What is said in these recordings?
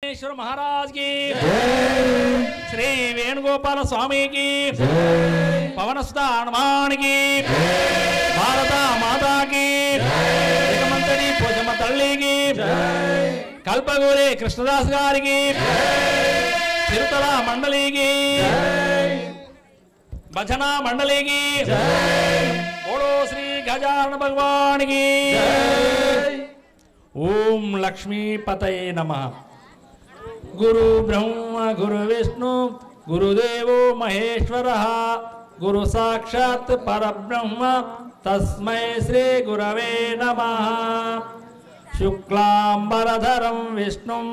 श्वर महाराज की श्री वेणुगोपाल स्वामी की पवनसुत हनुमान की भारत माता की जगमंतरी पोचम्म तल्ली की कल्पगूरी कृष्णदास गारी की तिरुतल मंडली की भजना मंडली की बोलो श्री गजानन भगवान की ओम लक्ष्मीपतये नमः। गुरु ब्रह्मा गुरु विष्णु गुरुदेवो महेश्वरः गुरु साक्षात् परब्रह्म तस्मै श्री गुरवे नमः। शुक्लांबरधरं विष्णुं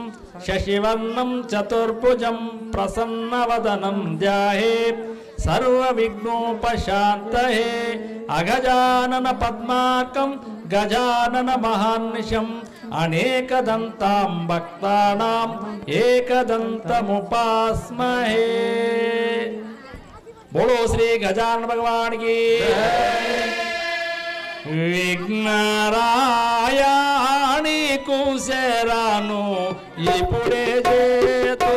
शशिवर्णं चतुर्भुजं प्रसन्नवदनं ध्यायेत् सर्वविघ्नोपशान्तये। अगजानन पद्मार्कं गजानन महार्निशम् अनेकदन्तां भक्तानां एकदन्तमुपास्महे। बोलो श्री गजानन भगवान की। विघ्नरायाणि कुशरानु इपुडे जेतो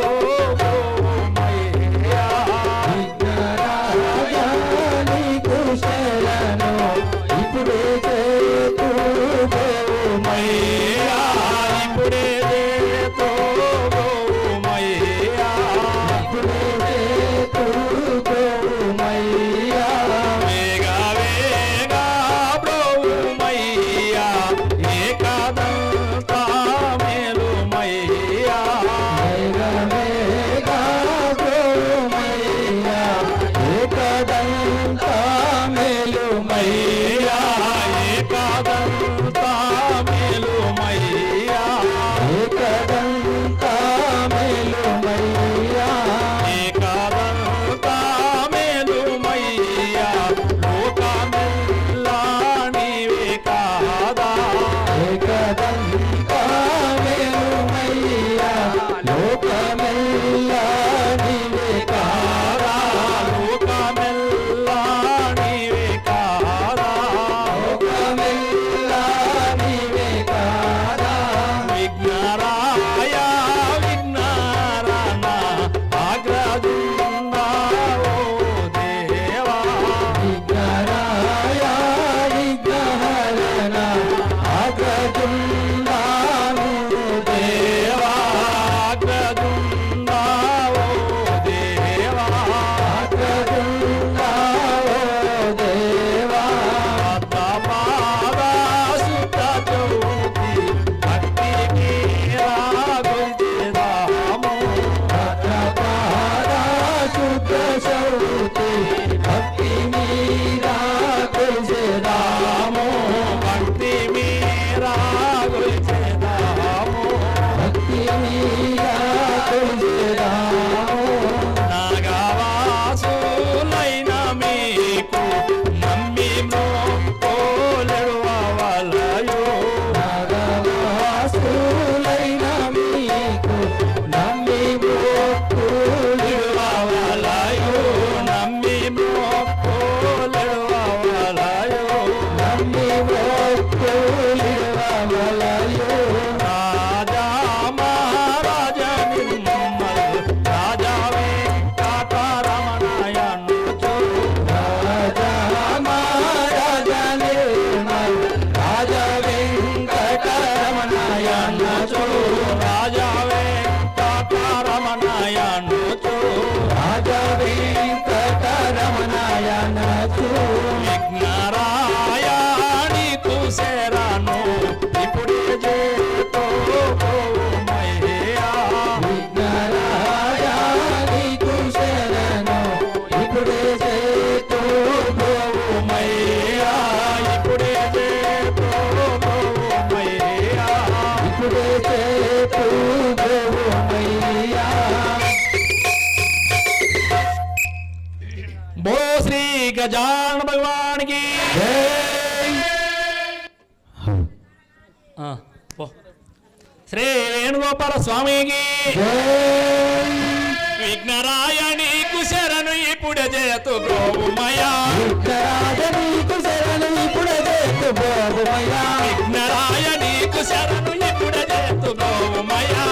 मैया। विघ्नरायाणि कुशरानु इपुडे जेतो मैया। इपुडे जेतो मैया। इपुडे जेतो मैया। वेगा वेगा प्रभु मैया एकदंता मेलु मैया। वेगा वेगा प्रभु मैया एकदंता मेलु मैया। एकदंता मेलु मैया। एकदंता मेलु मैया। एकदंता मेलु मैया। लोकमेल्लानि वेकादा। एकदंता मेलु मैया लोकमेल्ला निवेकारा। लोकमेल्लानि वेकादा। लोकमेल्ला निवेकारा। विघ्नराय विघ्नहरण अग्रजुण्डा ओ देवा। विघ्नराय विघ्नहरण अग्रजुण्डानु देवा अग्रजुण्डा ओ देवा। अग्रजुण्डा ओ देवा। पादा सुत चौथी भक्ति मीरा गुलजेदामो। भद्रपादा शुद्ध सौति भक्ति मीरा तुलसीदामो। भक्ति मीरा गुलजेदामो। भक्ति मीरा तुलसीदामो। నాగవాసులైన మీకు నమ్మి మోకోలెడువలయో. నాగవాసులైన మీకు నమ్మి మొక్కులిడువలయో. నమ్మి మోకోలెడువలయో. నమ్మి మొక్కులిడువలయో. రాజా మహారాజ నిర్మల్ రాజా వెంకటరమణయనుచు. రాజా మహారాజ నిర్మల్ రాజా వెంకటరమణయనుచు. రాజా వెంకటరమణయనుచు. రాజా వెంకటరమణయనుచు. విఘ్నరాయాణి కుశరను ఇప్పుడే చేతో మయ్యా. విఘ్నరాయ నీకు శరణు ఇప్పుడే చేతు మయ్యా. ఇప్పుడే చేతో మయ్యా. ఇప్పుడే చేతు మయ్యా. बोलो श्री गजानन भगवान की। हाँ, वो। श्री वेणुगोपाल स्वामी की। विघ्नरायणी कुशरनु इपुडे जेतु ब्रोमया। విఘ్నరాజ నీకు శరణు ఇప్పుడే చేతు మయ్యా. విఘ్నరాయణి కుశరను ఇపుడే చేతు బ్రోమయా.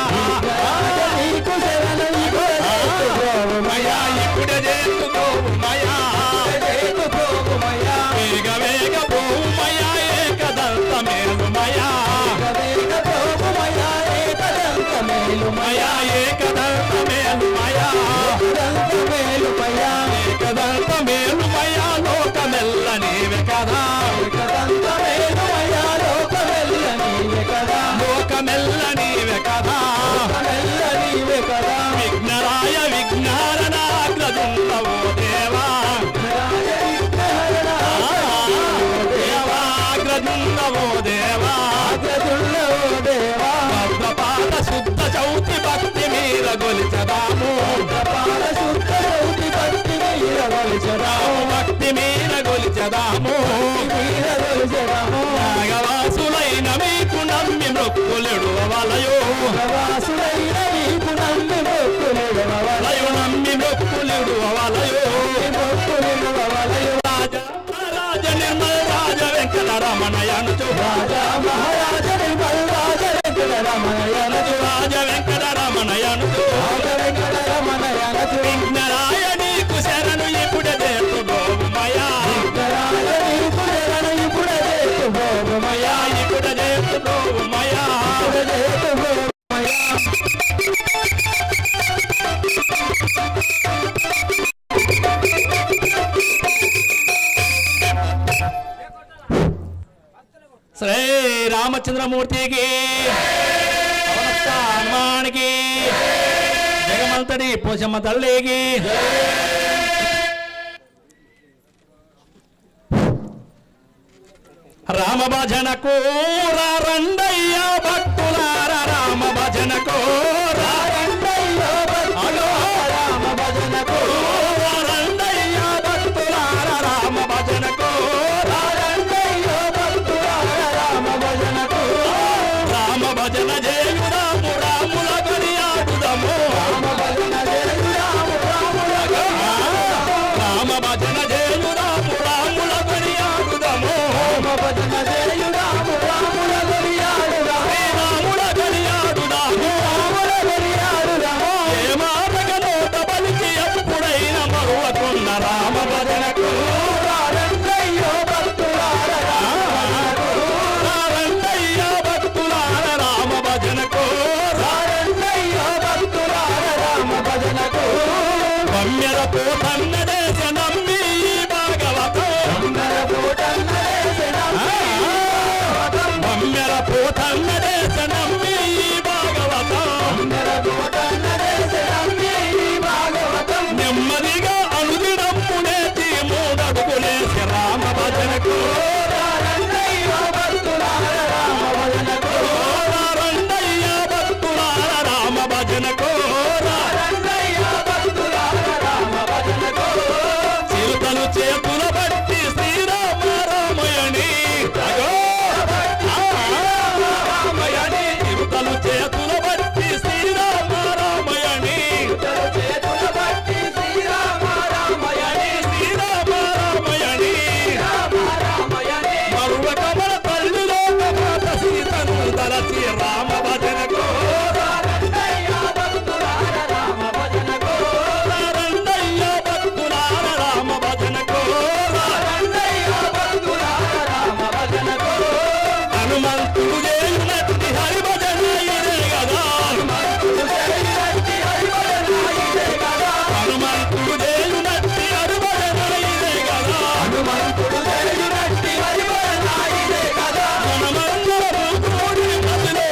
లోకవాసుడైన నీకు నమ్మి మొక్కులిడువవలయు నమ్మి మొక్కులిడువవలయు రాజ నిర్మల రాజ వెంకటరమణయనుచు రాజా మహారాజ నిర్మల రాజ వెంకటరమణయనుచు రాజ వెంకటరమణయనుచు విఘ్నరాయణీకు శరణు ఇప్పుడే చేతుమయా విఘ్నరాయణీకు శరణు ఇప్పుడే చేతుమయా ఇప్పుడే చేతుమయా శ్రీ రామచంద్రమూర్తికి హనుమానికి జగమంతటి పోషమ్మ తల్లికి రామ భజనకు రండయ్య భక్తులార రామ భజనకు రండయ్య రామ భజనకు రండయ్య భక్తులార రామ భజనకు రండయ్య భక్తులార రామ భజనకు రామ భజన జయమురాము రాముల గడియాడుదము రామ భజన జయరాము రాముల రామ భజన జయమురాము రాముల గడియాడుదము రామ భజన జయరాము రాముల గడియాడుదము రాముల గడియాడుదాము రాముల గడియాడుదము ఏ మాటక నోట బలికి ఎప్పుడైన మరువకున్న రామ భజనకు రండయ్య భక్తులార రండయ్య భక్తులార రామ భజనకు రండయ్య భక్తులార రామ భజనకు రమ్యర పోతన్న దేశ నమ్మి భాగవతం రమ్యర పోతన్న దేశ నమ్మి భాగవతం నెమ్మదిగా అనుదినమ్మునేతి మూడడుగులేసి రామ భజనకు రండయ్య భక్తులార రామ భజనకు రండయ్య భక్తులార రామ భజనకు రండయ్య భక్తులార రామ భజనకు చిరుతలు చేతుల బట్టి శ్రీరామ రామయణి రామయణి చిరుతలు చేతుల బట్టి శ్రీరామ రామయణి చేతుల బట్టి శ్రీరామ రామయణి శ్రీరామ రామయణి రామయణి మరువ కమల తల్లిలో మాత సీతను తలచి రామ భజనకు రండయ్య భక్తులార రామ భజనకు రండయ్య భక్తులార రామ భజనకు రండయ్య భక్తులార రామ భజనకు హనుమంతుడు చేయునట్టి హరి భజన ఇదే కదా హనుమంతుడు చేయునట్టి హరి భజన ఇదే కదా హనుమంతుడు చేయునట్టి హరి భజన ఇదే కదా హనుమంతుడు చేయునట్టి హరి భజన ఇదే కదా మనమందరము కూడి మదిలో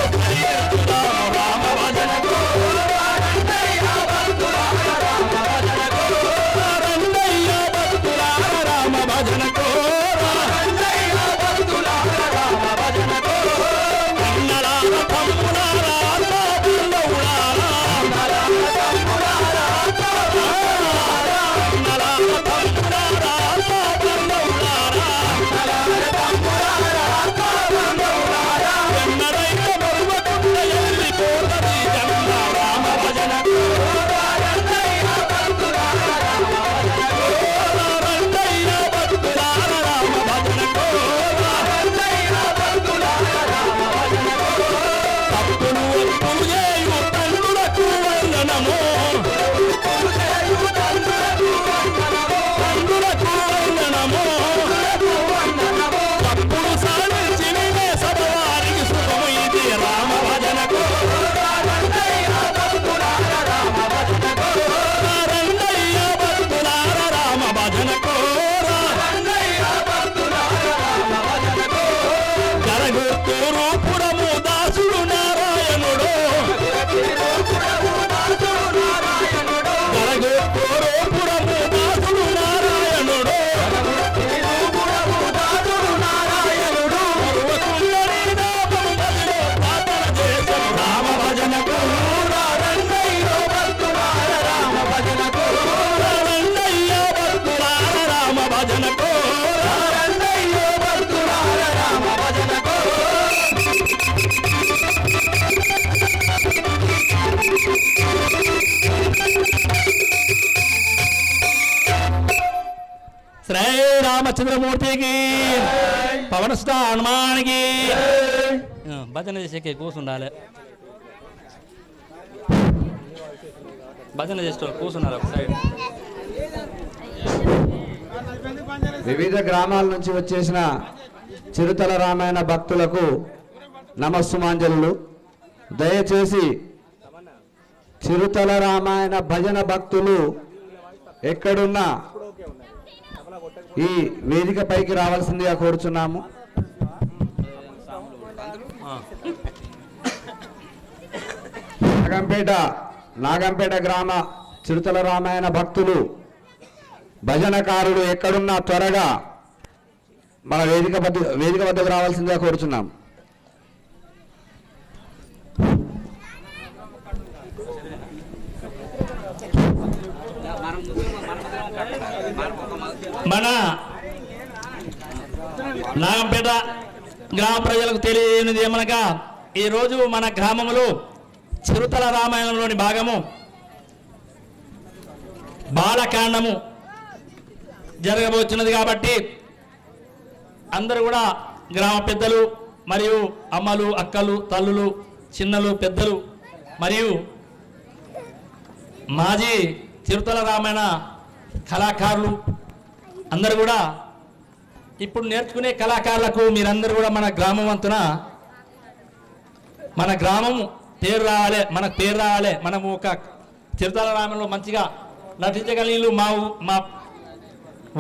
రామచంద్రమూర్తికి పవన్ స్టార్ హనుమానికి భజన చేసేకే కూర్చుండాలి భజన చేసే కూర్చున్నారు ఒక సైడ్ వివిధ గ్రామాల నుంచి వచ్చేసిన చిరుతల రామాయణ భక్తులకు నమస్సుమాంజలు. దయచేసి చిరుతల రామాయణ భజన భక్తులు ఎక్కడున్నా ఈ వేదిక పైకి రావాల్సిందిగా కోరుచున్నాము. నాగంపేట గ్రామ చిరుతల రామాయణ భక్తులు భజనకారులు ఎక్కడున్నా త్వరగా మన వేదిక వద్దకు రావాల్సిందిగా కోరుచున్నాం. మన నాగంపేట గ్రామ ప్రజలకు తెలియనిది ఏమనగా ఈరోజు మన గ్రామంలో చిరుతల రామాయణంలోని భాగము బాలకాండము జరగబోతున్నది కాబట్టి అందరూ కూడా గ్రామ పెద్దలు మరియు అమ్మలు అక్కలు తల్లులు చిన్నలు పెద్దలు మరియు మాజీ చిరుతల రామాయణ కళాకారులు అందరూ కూడా ఇప్పుడు నేర్చుకునే కళాకారులకు మీరందరూ కూడా మన గ్రామం వంతున మన గ్రామం పేరు రావాలి, మనకు పేరు రావాలి, మనము ఒక చిరుతల రామాయణంలో మంచిగా నటించగలిగిన మా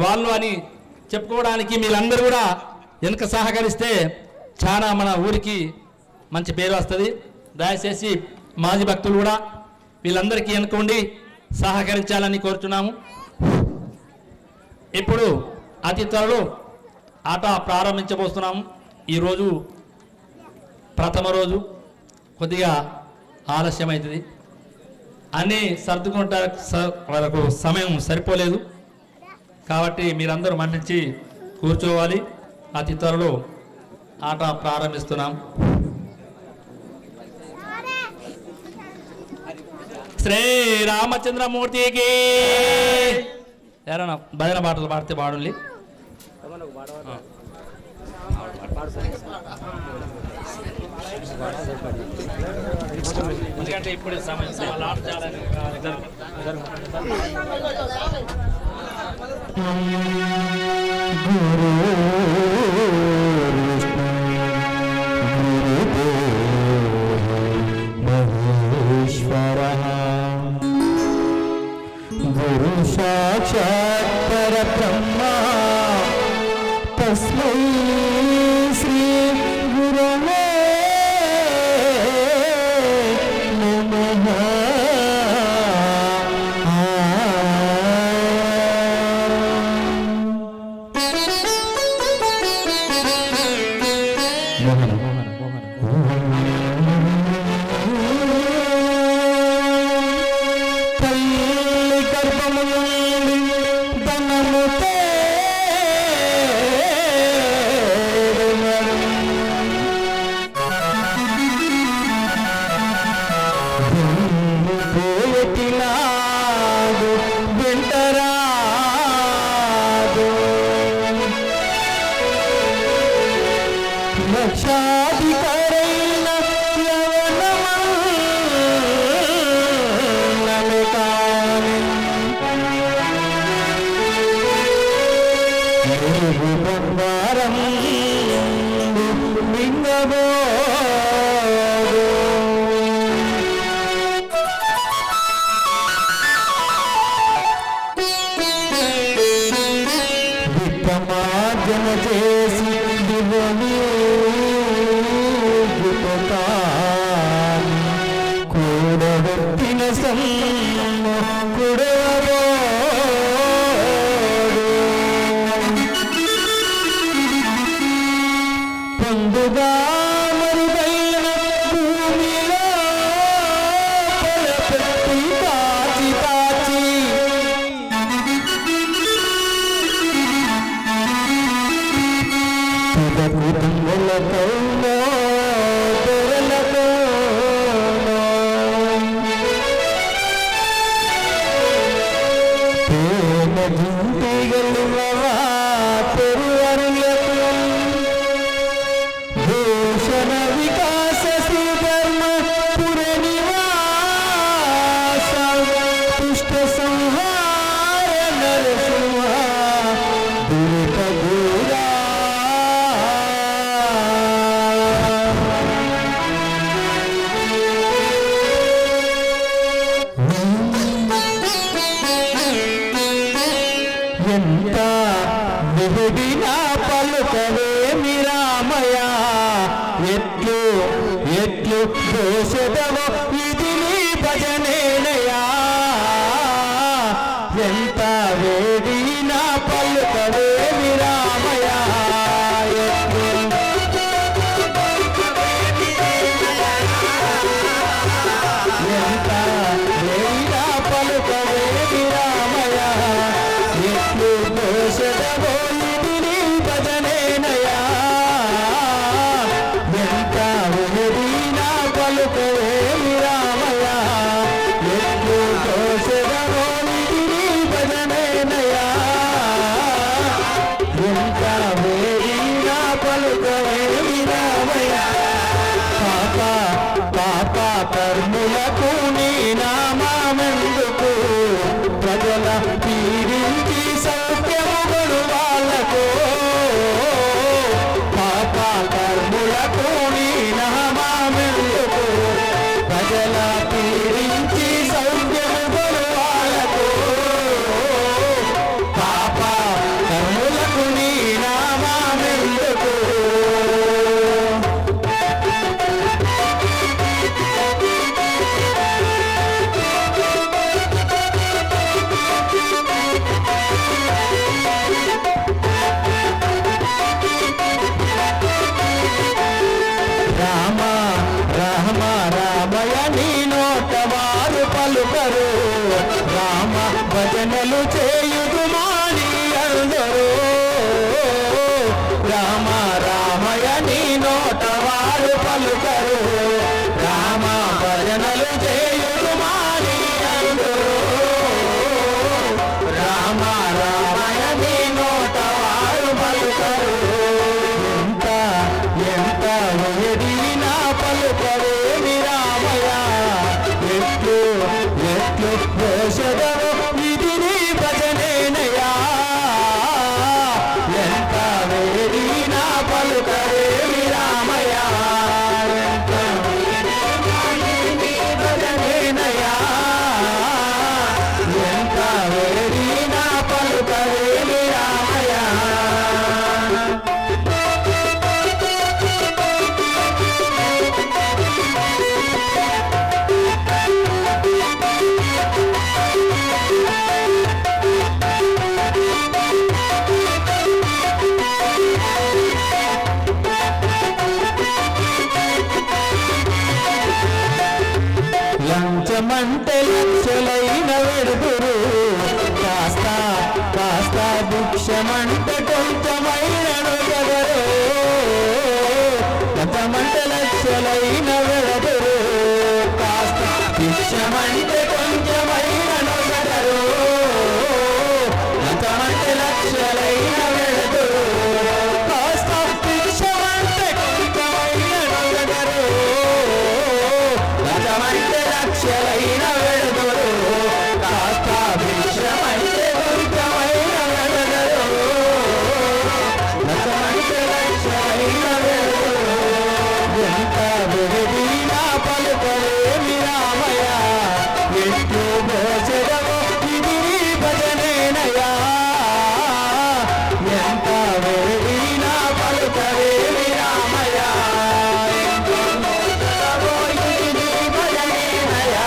వాళ్ళు అని చెప్పుకోవడానికి మీరందరూ కూడా వెనుక సహకరిస్తే చాలా మన ఊరికి మంచి పేరు వస్తుంది. దయచేసి మాజీ భక్తులు కూడా వీళ్ళందరికీ వెనుకోండి సహకరించాలని కోరుతున్నాము. ఇప్పుడు అతి త్వరలో ఆట ప్రారంభించబోతున్నాము. ఈరోజు ప్రథమ రోజు కొద్దిగా ఆలస్యం అవుతుంది, అన్నీ సర్దుకుంటా వరకు సమయం సరిపోలేదు కాబట్టి మీరందరూ మన్నించి కూర్చోవాలి. అతి త్వరలో ఆట ప్రారంభిస్తున్నాం. శ్రీ రామచంద్రమూర్తికి ఎవరైనా భజన పాటలు పాడితే పాడండి. ఎందుకంటే ఇప్పుడు సమయం ఆట చేయాలని गुरु साक्षात् परब्रह्मा तस्मै श्री गुरवे नमः। దోషదవ ఇది నీ భజనేనయా ఎంత వేడినా పలుకవే విరామయ ఎంత వేడినా పలుకవే విరామయ ఎట్లు దోషదవో ఇది నీ భజనేనయా ఎంత వేడినా పలుకవే విరామయ ఎట్లు దోషదవో ఇది నీ భజనేనయా ఎంత వేడినా పలుకవే విరామయ పాప కర్ములకు నీ నామమెందుకు ప్రజల పీడించి సౌఖ్యముగడు వాళ్ళకు పాప కర్ములకు నీ నామమెందుకు ప్రజల పీడించి సౌఖ్యముగడు వాళ్ళకు పాప కర్ములకు నీ నామమెందుకు రామ రామ రామయ నీ నోట వారు పలుకరు రామ భజనలు చేయుదు మాని అందరూ రామ రామయ నీ నోట వారు పలుకరు రామ భజనలు చేయుదు మాని అందరూ రామ రామయ నీ నోట వారు పలుకరు ఎంత వేడినా పలుకవే విరామయ ఎట్లు దోషదవో ఇది నీ భజనేనయా ఎంత వేడినా పలుకవే విరామయ ఎంత భజనేనయా ఎంత వేడినా పలుకవే విరామయ లంచమంటే లక్షలైన వెడుదురు కాస్త కాస్త భిక్షమంటే కొంచెమైనను జగరు లంచమంటే లక్షలైన వెడుదురు కాస్త భిక్షమంటే కొంచెమైనను జగరు లంచమంటే లక్షలైన వెడుదురు కాస్త భిక్షమంటే కొంచెమైనను జగరు లంచమంటే లక్షలైన వెడుదురు కాస్త భిక్షమంటే కొంచెమైన వెడుదురు లంచమంటే లక్షలైన వెడుదురు ఎంత వేడినా పలుకవే విరామయ ఎట్లు దోషదవో ఇది నీ భజనేనయా ఎంత వేడినా పలుకవే విరామయ ఎంత దోషదవో ఇది నీ భజనేనయా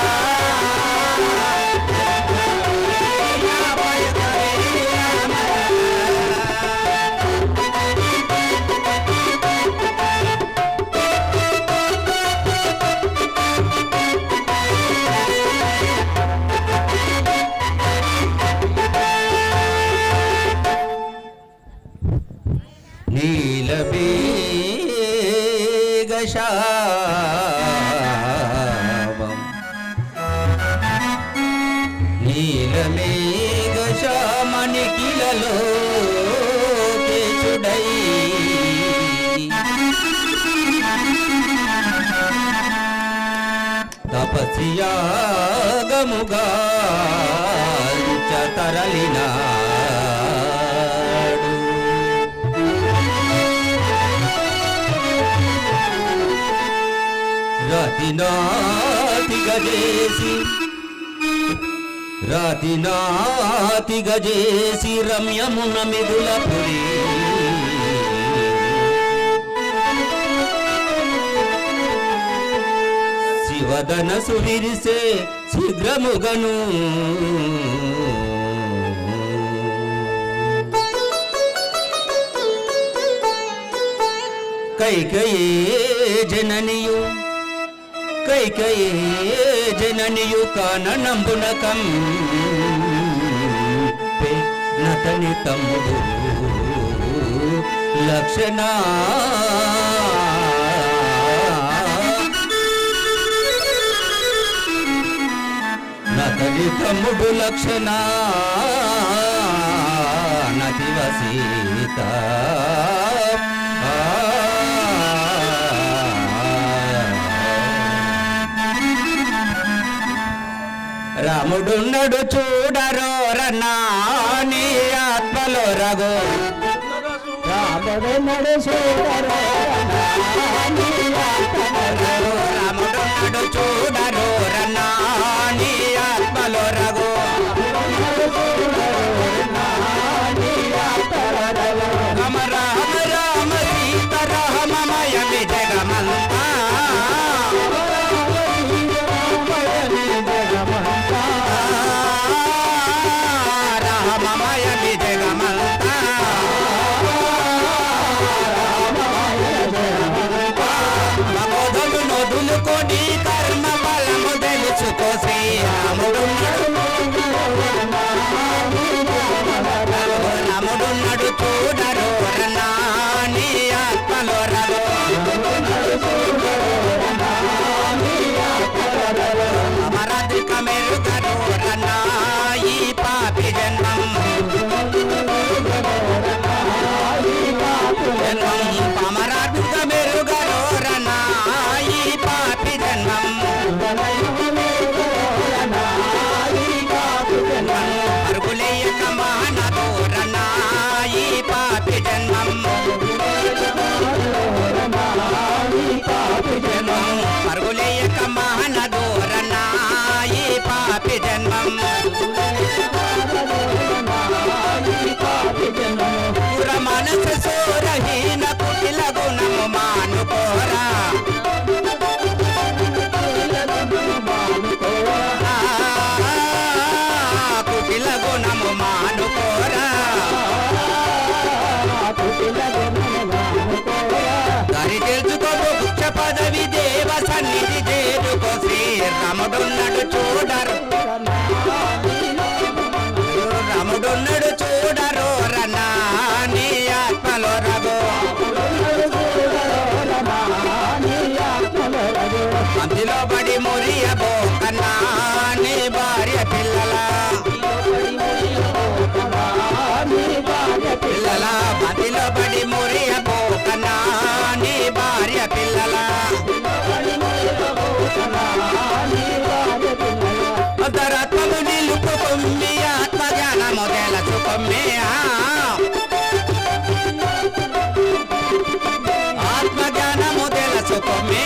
నీలమేఘశావం నీలమేఘశామణికిలలో కేశుడై తపస్యాగముగా తరలినాడు రాతినాతిగా చేసి రమ్యమున మిదులపురి వదన సువిరిసే శీఘ్రముగను కైకయే జననియు కాననంబున కంపె నతని తమ్ముడు లక్షణ నతని తమ్ముడు లక్షణ నదివ సీత రాముడున్నడు చూడరో రన్నా నీ ఆత్మలో రఘు రాముడున్నడు చూడరో రాముడున్నడు చూడరో రన్నా నీ ఆత్మలో రఘు రామ రామ రామ సీత రామమయ విజగమంతా రామమయ విజగమంతా మగోదలు నదులు కొడి కర్మ బలము తెలుసుకో శ్రీరాముడున్నాడు రాముడున్నాడు చూడరో రన్నా నీ ఆత్మలో రఘు అమరాధిక మెరుగరో రన్నా ఈ పాపి జన్మం అమరాధిక మెరుగరో రన్నా ఈ పాపి జన్మం అరుగులేయక మహనదో రన్నా ఈ పాపి జన్మం అరుగులేయక మహనదో రన్నా ఈ పాపి జన్మం పుర మనసు సోరహీన కుటిల గుణము మానుకోరా కుటిల గుణము మానుకోరా దరి తెలుసుకో వృక్ష పదవి దేవ సన్నిధి చేరుకో శ్రీరాముడున్నడు చూడరు రాముడున్నడు చూడరో రన్నా నీ ఆత్మలో రఘు మందిలో పడి మురియబోకన్నా నీ భార్య పిల్లల మందిలో పడి మురియబోకన్నా నీ భార్య పిల్లల అంతరాత్మము నిలుపుకొమ్మి ఆత్మజ్ఞానము తెలుసుకొమ్మి ఆత్మజ్ఞానము తెలుసుకొమ్మి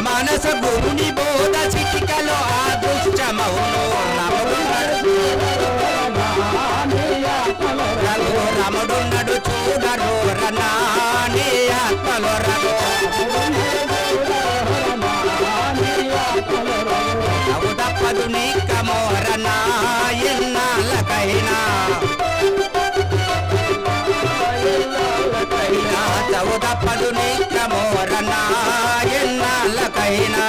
మానస గురుని బోధ చిటికలో ఆదృష్టమౌను రాముడున్నడు చూడరో రన్నా నీ ఆత్మలో రఘు నవ్వు తప్పదు నీకమో రన్నా ఎన్నాళ్ళకైనా చవు తప్పదు నీకమో రన్నా ఎన్నాళ్ళకైనా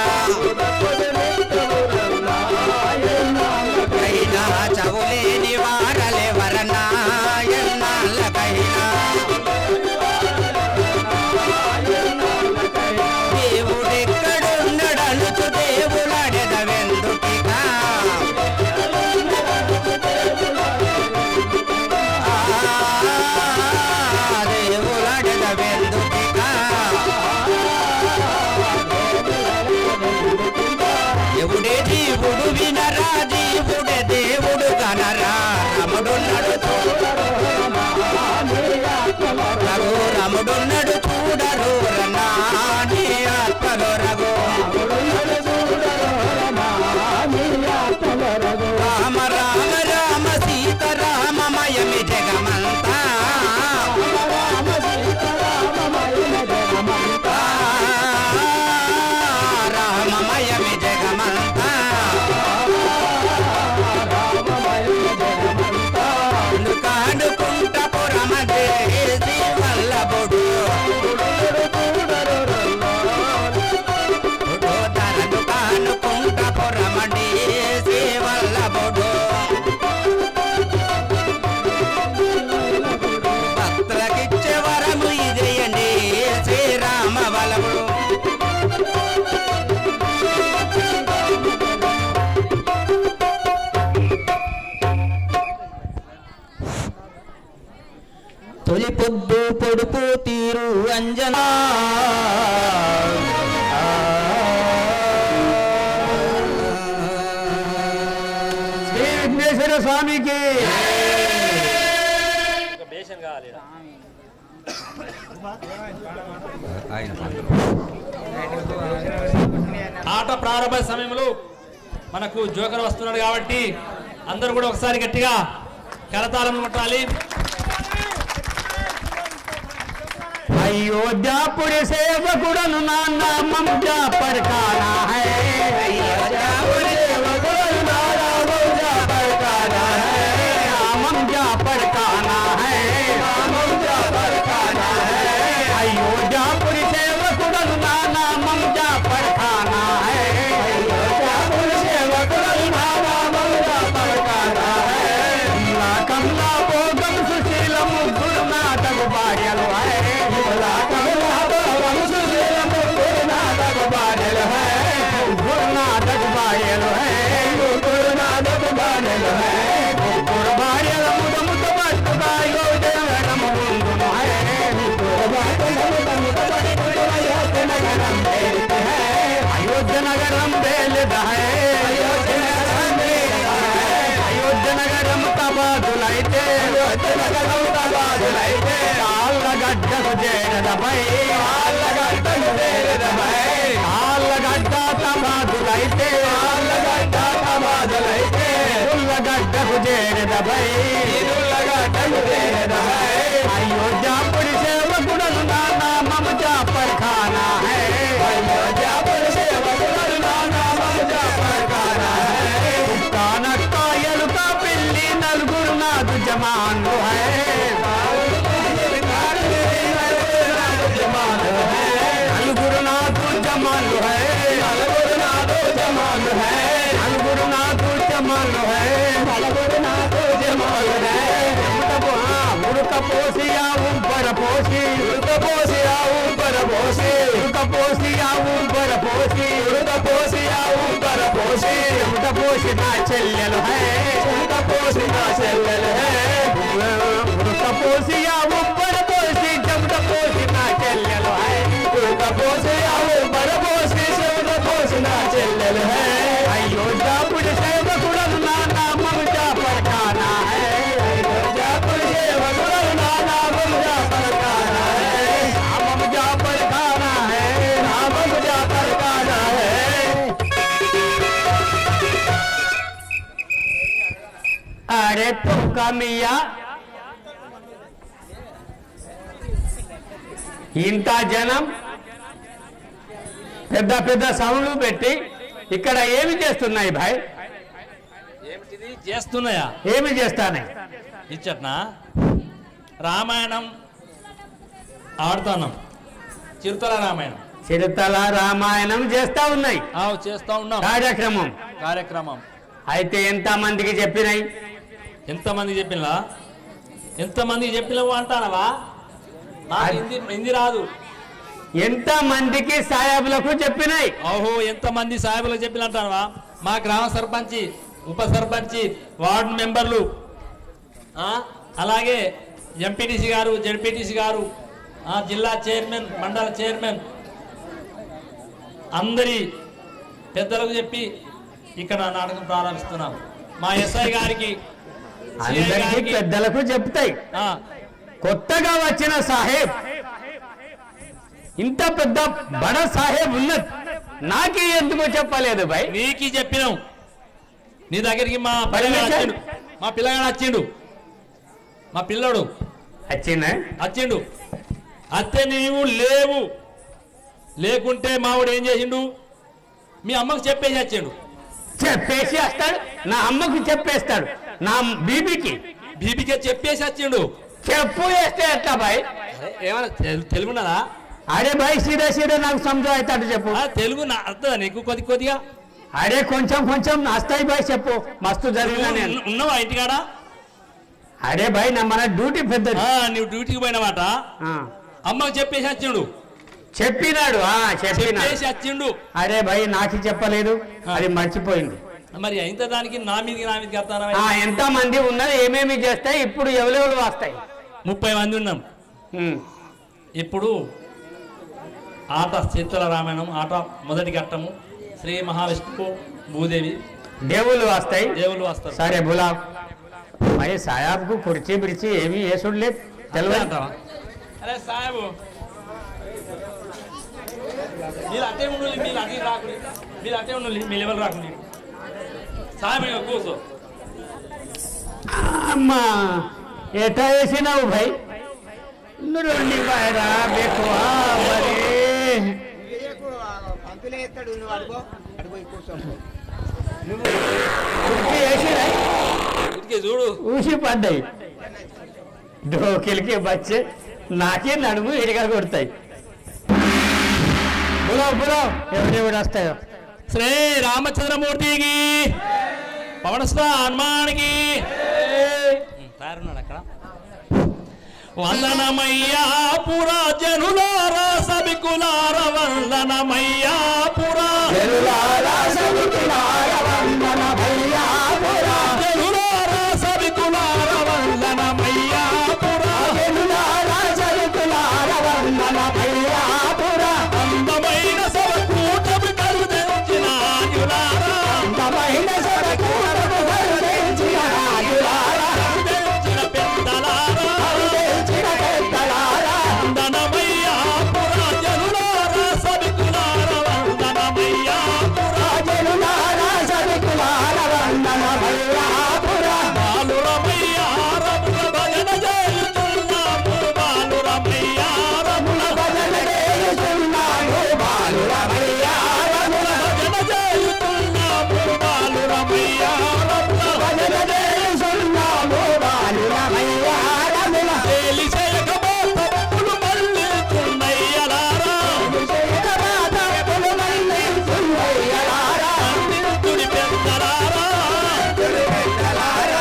వెంకటేశ్వర స్వామికి. ఆట ప్రారంభ సమయంలో మనకు జోకర్ వస్తున్నాడు కాబట్టి అందరూ కూడా ఒకసారి గట్టిగా కరతాళం కొట్టాలి. అయోధ్యాపురి సేవకుడను నా నామం జాఫర్ ఖానా హై. అయోధ్యాపురి సేవకుడను నా నామం జాఫర్ ఖానా హై. నామం జాఫర్ ఖానా హై. నామం జాఫర్ ఖానా హై. అయోధ్యాపురి సేవకుడను నా నామం జాఫర్ ఖానా హై. అయోధ్యాపురి సేవకుడను నా నామం జాఫర్ ఖానా హై. కమలా భోగం సుశీల ముగ్గురు నాటకు భార్యలు హై. अयोध्या नगरम बेलद है. अयोध्या नगरम तबादुलैते. अयोध्या नगरम तबादुलैते. आलगड्ड सुजेरद भई. आलगड्ड सुजेरद भई. आलगड्ड तबादुलैते. आलगड्ड तबादुलैते. उल्लगड्ड सुजेरद भई. उल्लगड्ड सुजेरद भई. अयोध्यापुरी सेवकुडनु ना नामम जाफर खाना है. अयोध्यापुरी सेवकुडनु ना नामम जाफर खाना है. कानक्का एलुका पिल्ली नలుగురు నాదు జమాన్లు है. నలుగురు నాదు జమాన్లు है. నలుగురు నాదు జమాన్లు है. నలుగురు నాదు జమాన్లు है. నలుగురు నాదు జమాన్లు है. ఉడక పోసి ఆవు పరపోసి. ఉడక పోసి ఆవు పరపోసి. ఉడక పోసి ఆవు పరపోసి. ఉడక పోసి ఆవు పరపోసి. ఉడక పోసి నా చెల్లెలు है. ఉడక పోసి నా చెల్లెలు है. ఉడక పోసి ఆవు పరపోసి. చెమట పోసి నా చెల్లెలు है. ఉడక పోసి ఆవు పరపోసి. చెమట పోసి నా చెల్లెలు है. అయోధ్యాపురి సేవకుడను నా నామం జాఫర్ ఖానా है. అయోధ్యాపురి సేవకుడను నా నామం జాఫర్ ఖానా है. నామం జాఫర్ ఖానా है. నామం జాఫర్ ఖానా है. अरे तो कमिया ఇంత జనం పెద్ద పెద్ద సౌండ్లు పెట్టి ఇక్కడ ఏమి చేస్తున్నాయి భాయ్? ఏమిటిది చేస్తున్నాయా? ఏమి చేస్తానే? ఇచ్చట్నా రామాయణం ఆడుతున్నాం. చిరుతల రామాయణం. చిరుతల రామాయణం చేస్తా ఉన్నాయి. చేస్తా ఉన్నాం కార్యక్రమం. అయితే ఎంత మందికి చెప్పినాయి? ఎంతమంది చెప్పినా? ఎంతమందికి చెప్పినావు అంటానవా? నాకు హిందీ రాదు. ఎంత మందికి సాహెబులకు చెప్పినాయి? ఓహో, ఎంతమంది సాహెబులకు చెప్పిన అంటానవా? మా గ్రామ సర్పంచి, ఉప సర్పంచి, వార్డు మెంబర్లు, అలాగే ఎంపీటీసీ గారు, జడ్పీటీసీ గారు, జిల్లా చైర్మన్, మండల చైర్మన్ అందరి పెద్దలకు చెప్పి ఇక్కడ నాటకం ప్రారంభిస్తున్నాం. మా ఎస్ఐ గారికి, అందరికీ పెద్దలకు చెప్తాయి. కొత్తగా వచ్చిన సాహెబ్, ఇంత పెద్ద బడ సాహెబ్ ఉన్నది, నాకే ఎందుకు చెప్పలేదు భాయ్? నీకు చెప్పినాం. నీ దగ్గరికి మా పిల్లగాడు వచ్చిండు. మా పిల్లడు వచ్చిండు. అత్తే నీవు లేవు. లేకుంటే మావాడు ఏం చేసిండు? మీ అమ్మకు చెప్పేసి వచ్చిండు. చెప్పేసి వస్తాడు, నా అమ్మకు చెప్పేస్తాడు, నా బీబీకి చెప్పేసి వచ్చిండు. చెప్పు వేస్తే ఎట్లా భాయ్? ఏమన్నా తెలుగున్నదా? అరే భాయ్ సీదా సీదా నాకు సమజ అవుతాడు చెప్పు. తెలుగు అర్థం నీకు కొద్దిగా? అరే కొంచెం కొంచెం వస్తాయి భాయ్ చెప్పు. మస్తు జరిగిన ఉన్నావా ఇంటికాడ? అరే భాయ్ నా మన డ్యూటీ పెద్ద. నువ్వు డ్యూటీకి పోయినమాట. అమ్మకు చెప్పేసి వచ్చిండు. చెప్పినాడు చెప్పేసి వచ్చిండు. అరే భాయ్ నాకు చెప్పలేదు, అది మర్చిపోయింది. మరి ఎంత దానికి నా మీదకి వస్తారా? ఎంత మంది ఉన్నది, ఏమేమి చేస్తాయి, ఇప్పుడు ఎవరెవరు వస్తాయి? 30 మంది ఉన్నాం. ఇప్పుడు ఆట చిరుతల రామాయణం ఆట మొదటి ఘట్టము. శ్రీ మహావిష్ణువు, భూదేవి, దేవుళ్ళు వస్తాయి. దేవుళ్ళు వస్తారు. సరే బులా మరి సాయాబ్కు కుర్చీ బిడిచి ఏమీ వేసుడులేదు తెలియదు. అరే సాహెబు మీరు అట్టే ఉండు, మీరు అటు రాకుండా, మీరు అట్టే ఉండు, మీ లెవెల్ రాకుండా సాహెబ్ కూర్చో. అమ్మా ఎటా వేసినావు భయ్ నుండి బాయరా బెక్కువా మరి కుర్చీ వేసినాయి ఇటుకే చూడు ఊసి పడ్డాయి డోకిలకి బచ్చే నాకే నడుము ఇడిగా కొడతాయి. బులావ్ బులావ్ ఎవరెవరు వస్తాయో. శ్రీ రామచంద్రమూర్తికి పవనస్తా హనుమానికి తయారున్నాడు అక్కడ. వందనమయ్యా పురా జనులారా సభికులార వందనమయ్యా పురా జనులారా సభికులార వందనమయ్యా పురా జనులారా సభికులార వందనమయ్యా పురా జనులారా సభికులార వందనమయ్యా పురా అందమైన సభకూటమి కరుదెంచిన ఆయులారా అందమైన సభకూటమి కరుదెంచిన ఆయులారా కరుదెంచిన పెద్దలారా వందనమయ్యా పురా జనులారా సభికులార వందనమయ్యా పురా జనులారా సభికులార వందనమయ్యా పురా బాలురమయ్యా రముల భజన చేయుచున్నాము బాలురమయ్యా రముల భజన చేయుచున్నాము బాలురమయ్యా రముల భజన చేయుచున్నాము బాలురమయ్యా రముల భజన చేయుచున్నాము బాలురమయ్యా రముల తెలిసేక తప్పులు మళ్ళీ చున్నయ్యలారా తప్పులు మళ్ళీ చున్నయ్యలారా తుడి పెద్దలారా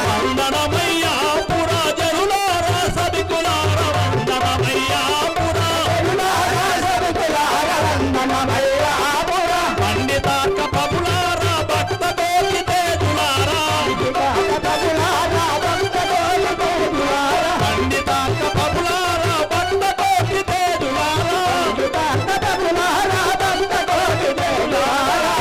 వందనమయ్యా పురా జనులారా సభికులార వందనమయ్యా పురా జనులారా సభికులార వందనమయ్యా పురా పండితాక పబులారా భక్త కోటి తేజులారా పబులారా భక్త కోటి తేజులారా పండితాక పబులారా భక్త కోటి తేజులారా పబులారా భక్త కోటి తేజులారా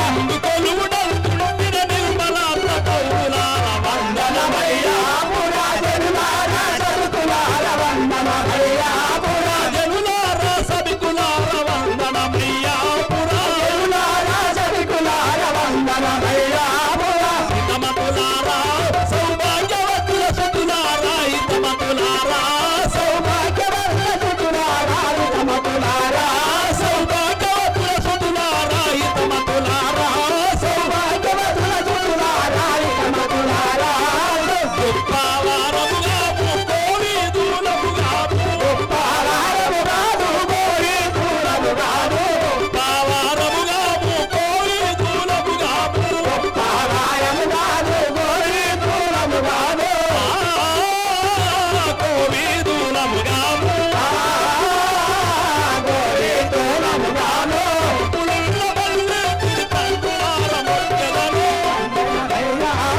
కొలువుడల్ తుండిన నిర్మలాత్మ కౌలార వందనమయ్యా పురా జనులారా సభికులార వందనమయ్యా పురా జనులారా సభికులార వందనమయ్యా పురా జనులారా సభికులార వందనమయ్యా పురా హితమతులారా సౌభాగ్యవతుల సుతులారా హితమతులారా సౌభాగ్యవతుల సుతులారా హితమతులారా సౌభాగ్యవతుల సుతులారా హితమతులారా సౌభాగ్యవతుల సుతులారా హితమతులారా గొప్పవారముగా కోరి దూలముగా గొప్పవారముగా కోరి దూలముగా గొప్పవారముగా కోరి దూలముగా గొప్పవారముగా కోరి దూలముగా కోరి దూలముగా కోరి దూలముగా పులుల బల్లె తిరుపంకులార మొక్కలను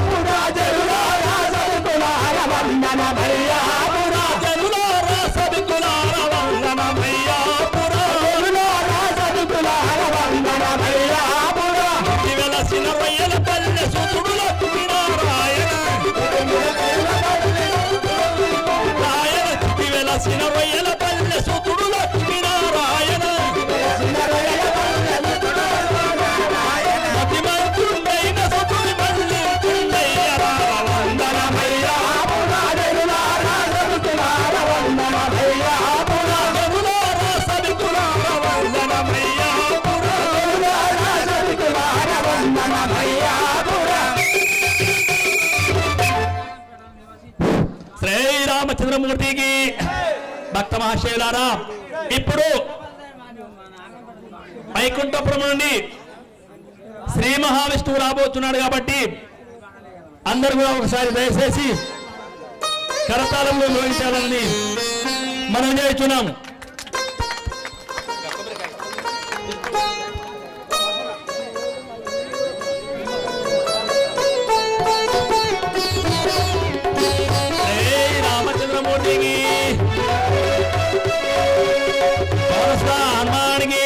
పురా జనులారా సభికులార వందనమయ్యా పురా జనులారా సభికులార వందనమయ్యా పురా జనులారా సభికులార వందనమయ్యా పురా వెలసిన రొయ్యల పల్లె సుతుడు లక్ష్మీనారాయణ వెలసిన రొయ్యల పల్లె సుతుడు లక్ష్మీనారాయణ మతిమంతుడైన సుతుడి మళ్ళీ తుండయ్యరా వందనమయ్యా పురా జనులారా సభికులార వందనమయ్యా పురా జనులారా సభికులార వందనమయ్యా పురా జనులారా సభికులార వందనమయ్యా పురా. శ్రీరామచంద్రమూర్తికి భక్త మహాశయులారా, ఇప్పుడు వైకుంఠపురం నుండి శ్రీ మహావిష్ణువు రాబోతున్నాడు కాబట్టి అందరూ కూడా ఒకసారి దయచేసి కరతాళంలో మోగించాలని మనం చేస్తున్నాము. రామచంద్రమూర్తికి హనుమానికి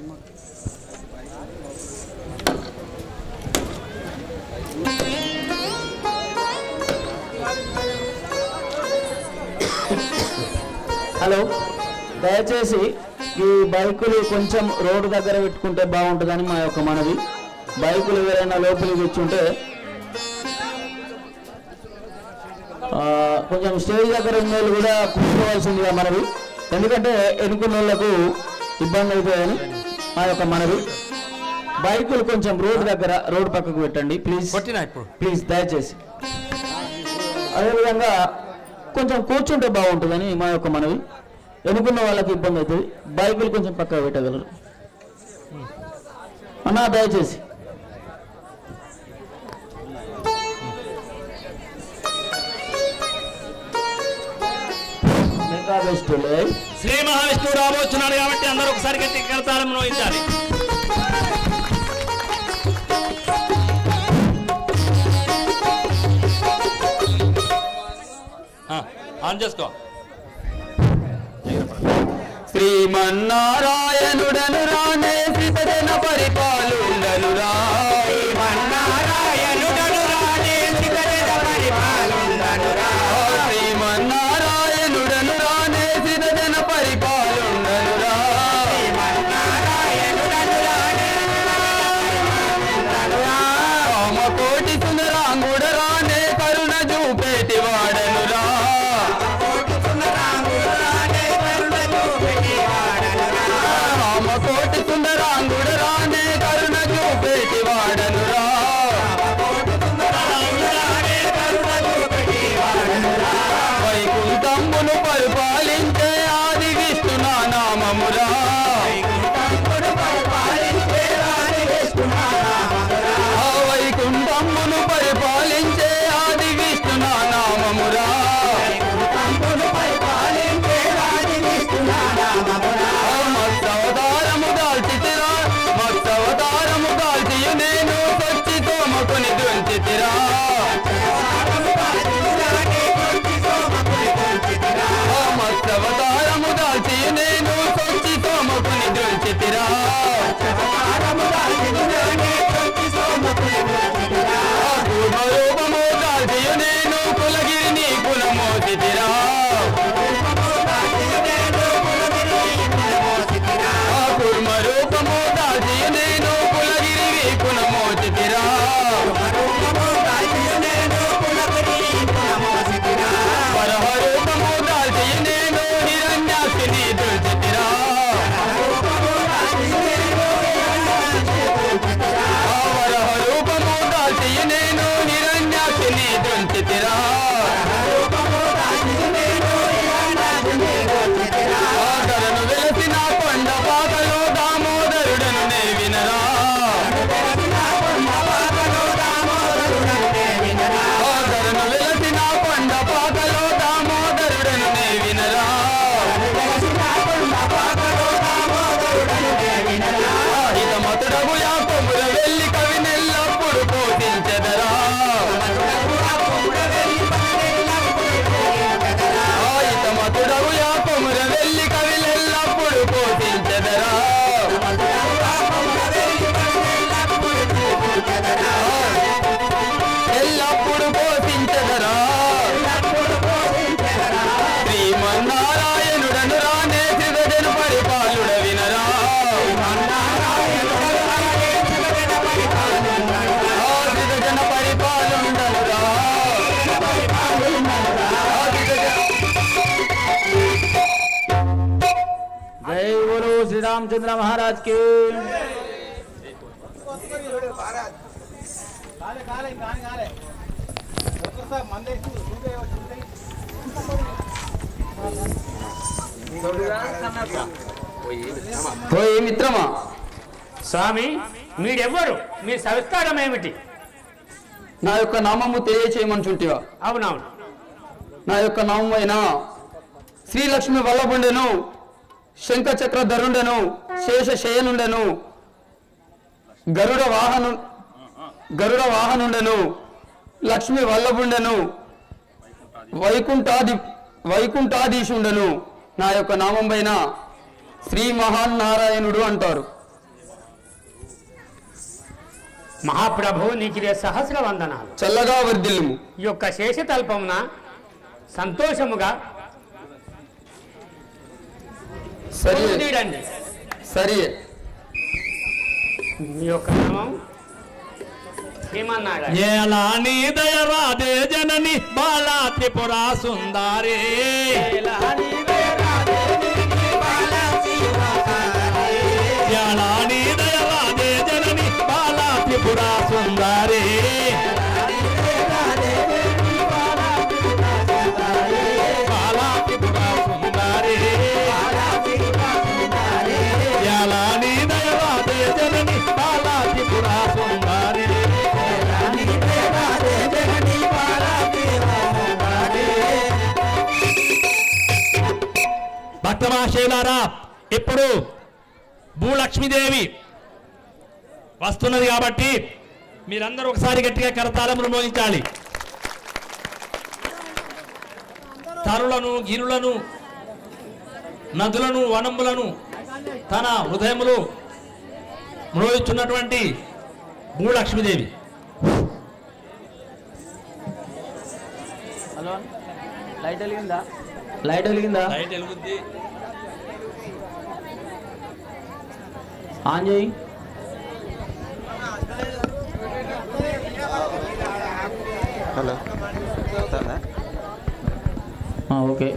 హలో, దయచేసి ఈ బైకులు కొంచెం రోడ్డు దగ్గర పెట్టుకుంటే బాగుంటుందని మా యొక్క మనవి. బైకులు ఎవరైనా లోపలికి తెచ్చుంటే కొంచెం స్టేజ్ దగ్గర ఉన్న వాళ్ళు కూడా కూర్చోవలసిందిగా మనవి, ఎందుకంటే ఎన్నుకున్న వాళ్ళకు ఇబ్బంది అవుతాయని మా యొక్క మనవి. బైకులు కొంచెం రోడ్డు దగ్గర, రోడ్డు పక్కకు పెట్టండి ప్లీజ్, ప్లీజ్ దయచేసి. అదేవిధంగా కొంచెం కూర్చుంటే బాగుంటుందని మా యొక్క మనవి. ఎన్నుకున్న వాళ్ళకి ఇబ్బంది అవుతుంది, బైకులు కొంచెం పక్కకు పెట్టగలరు అన్నా దయచేసి. శ్రీ మహావిష్ణువు రాబోతున్నాడు కాబట్టి అందరూ ఒకసారి గట్టి కరతాళం మోగించాలి. ఆన్ చేసుకో. శ్రీమన్నారాయణుడను రానే శ్రీజన పరిపాలుండను రా. శ్రీమన్నారాయణుడను రానే శ్రీజన పరిపాలుండను రా. శ్రీమన్నారాయణుడను రానే శ్రీజన పరిపాలుండను రా. శ్రీమన్నారాయణుడను రానే రామకోటి సుందరాంగుడ రానే కరుణ చూపేటి వాడను రా. రామకోటి సుందరాంగుడ రానే కరుణ చూపేటి వాడను రా. వైకుంఠంబును పరిపాలించే ఆది విష్ణు నా నామమురా. వైకుంఠంబును పరిపాలించే ఆది విష్ణు నా నామమురా. మత్సవతారము దాల్చితిరా, మత్సవతారము దాల్చియు నేను సచ్చి తోమకుని దుంచితిరా. మత్సవతారము దాల్చియు నేను సచ్చి తోమకుని దుంచితిరా. పూర్వరూపము దాల్చియు నేను కులగిరిని కులమోసితిరా. కుర్మరూపము దాల్చియు నేను కులగిరి కులమోసితిరా. వరహరూపము దాల్చియు నేను హిరణ్యాక్షిని దుల్చితిరా. వరహరూపము దాల్చియు నేను హిరణ్యాక్షిని దుల్చితిరా. ఆదరను వెలసిన కొండ పాకలో దామోదరుడను నే వినరా. ఆదరను వెలసిన కొండ పాకలో దామోదరుడను నే వినరా. హితమతుడగు యాకోబుల వెళ్ళి కవినెల్లప్పుడు పోషించెదరా. హితమతుడగు యాకోబుల వెళ్ళి కవినెల్లప్పుడు పోషించెదరా. ఎల్లప్పుడు పోషించెదరా. శ్రీమన్నారాయణుడను రానే శ్రీజను పరిపాలుడ వినరా. శ్రీజన పరిపాలుండను రా. జై గురు శ్రీరామచంద్ర మహారాజ్ కి. ఓయ్ మిత్రమా, స్వామి, మీరెవ్వరు? మీ సవిస్తారం ఏమిటి? నా యొక్క నామము తెలియచేయమనుచుంటివా? అవునవును. నా యొక్క నామమైన శ్రీలక్ష్మి వల్లభుండెను, శంఖచక్రధరుండెను, శేషశయనుండెను, గరుడ వాహనుండెను, లక్ష్మి వల్లభుండెను, వైకుంఠాధీశుండెను. నా యొక్క నామం పైన శ్రీ మహాన్నారాయణుడు అంటారు. మహాప్రభు నీకిదే సహస్ర వందనాలు. చల్లగా వర్ధిల్లుము. ఈ యొక్క శేషతల్పమున సంతోషముగా సరే తీడండి. సరే మీ యొక్క నామం ఏమన్నాడు? ఏలాని దయరాదే జనని బాలా త్రిపురా సుందరి ఏలాని దయరాదే జనని బాలా త్రిపురా సుందరి బాలా త్రిపురా సుందరి ఏలాని దయరాదే జనని బాలా త్రిపురా సుందరి భక్తమహాశయులారా, ఇప్పుడు భూలక్ష్మీదేవి వస్తున్నది కాబట్టి మీరందరూ ఒకసారి గట్టిగా కరతాళములు మోగించాలి. తరులను గిరులను నదులను వనములను తన హృదయములు మ్రోయిస్తున్నటువంటి భూలక్ష్మీదేవి. హలో, లైట్ వెలిగిందా? లైట్ వెలిగిందా? లైట్ వెలుగుద్ది. ఆన్ చేయి. Hello okay.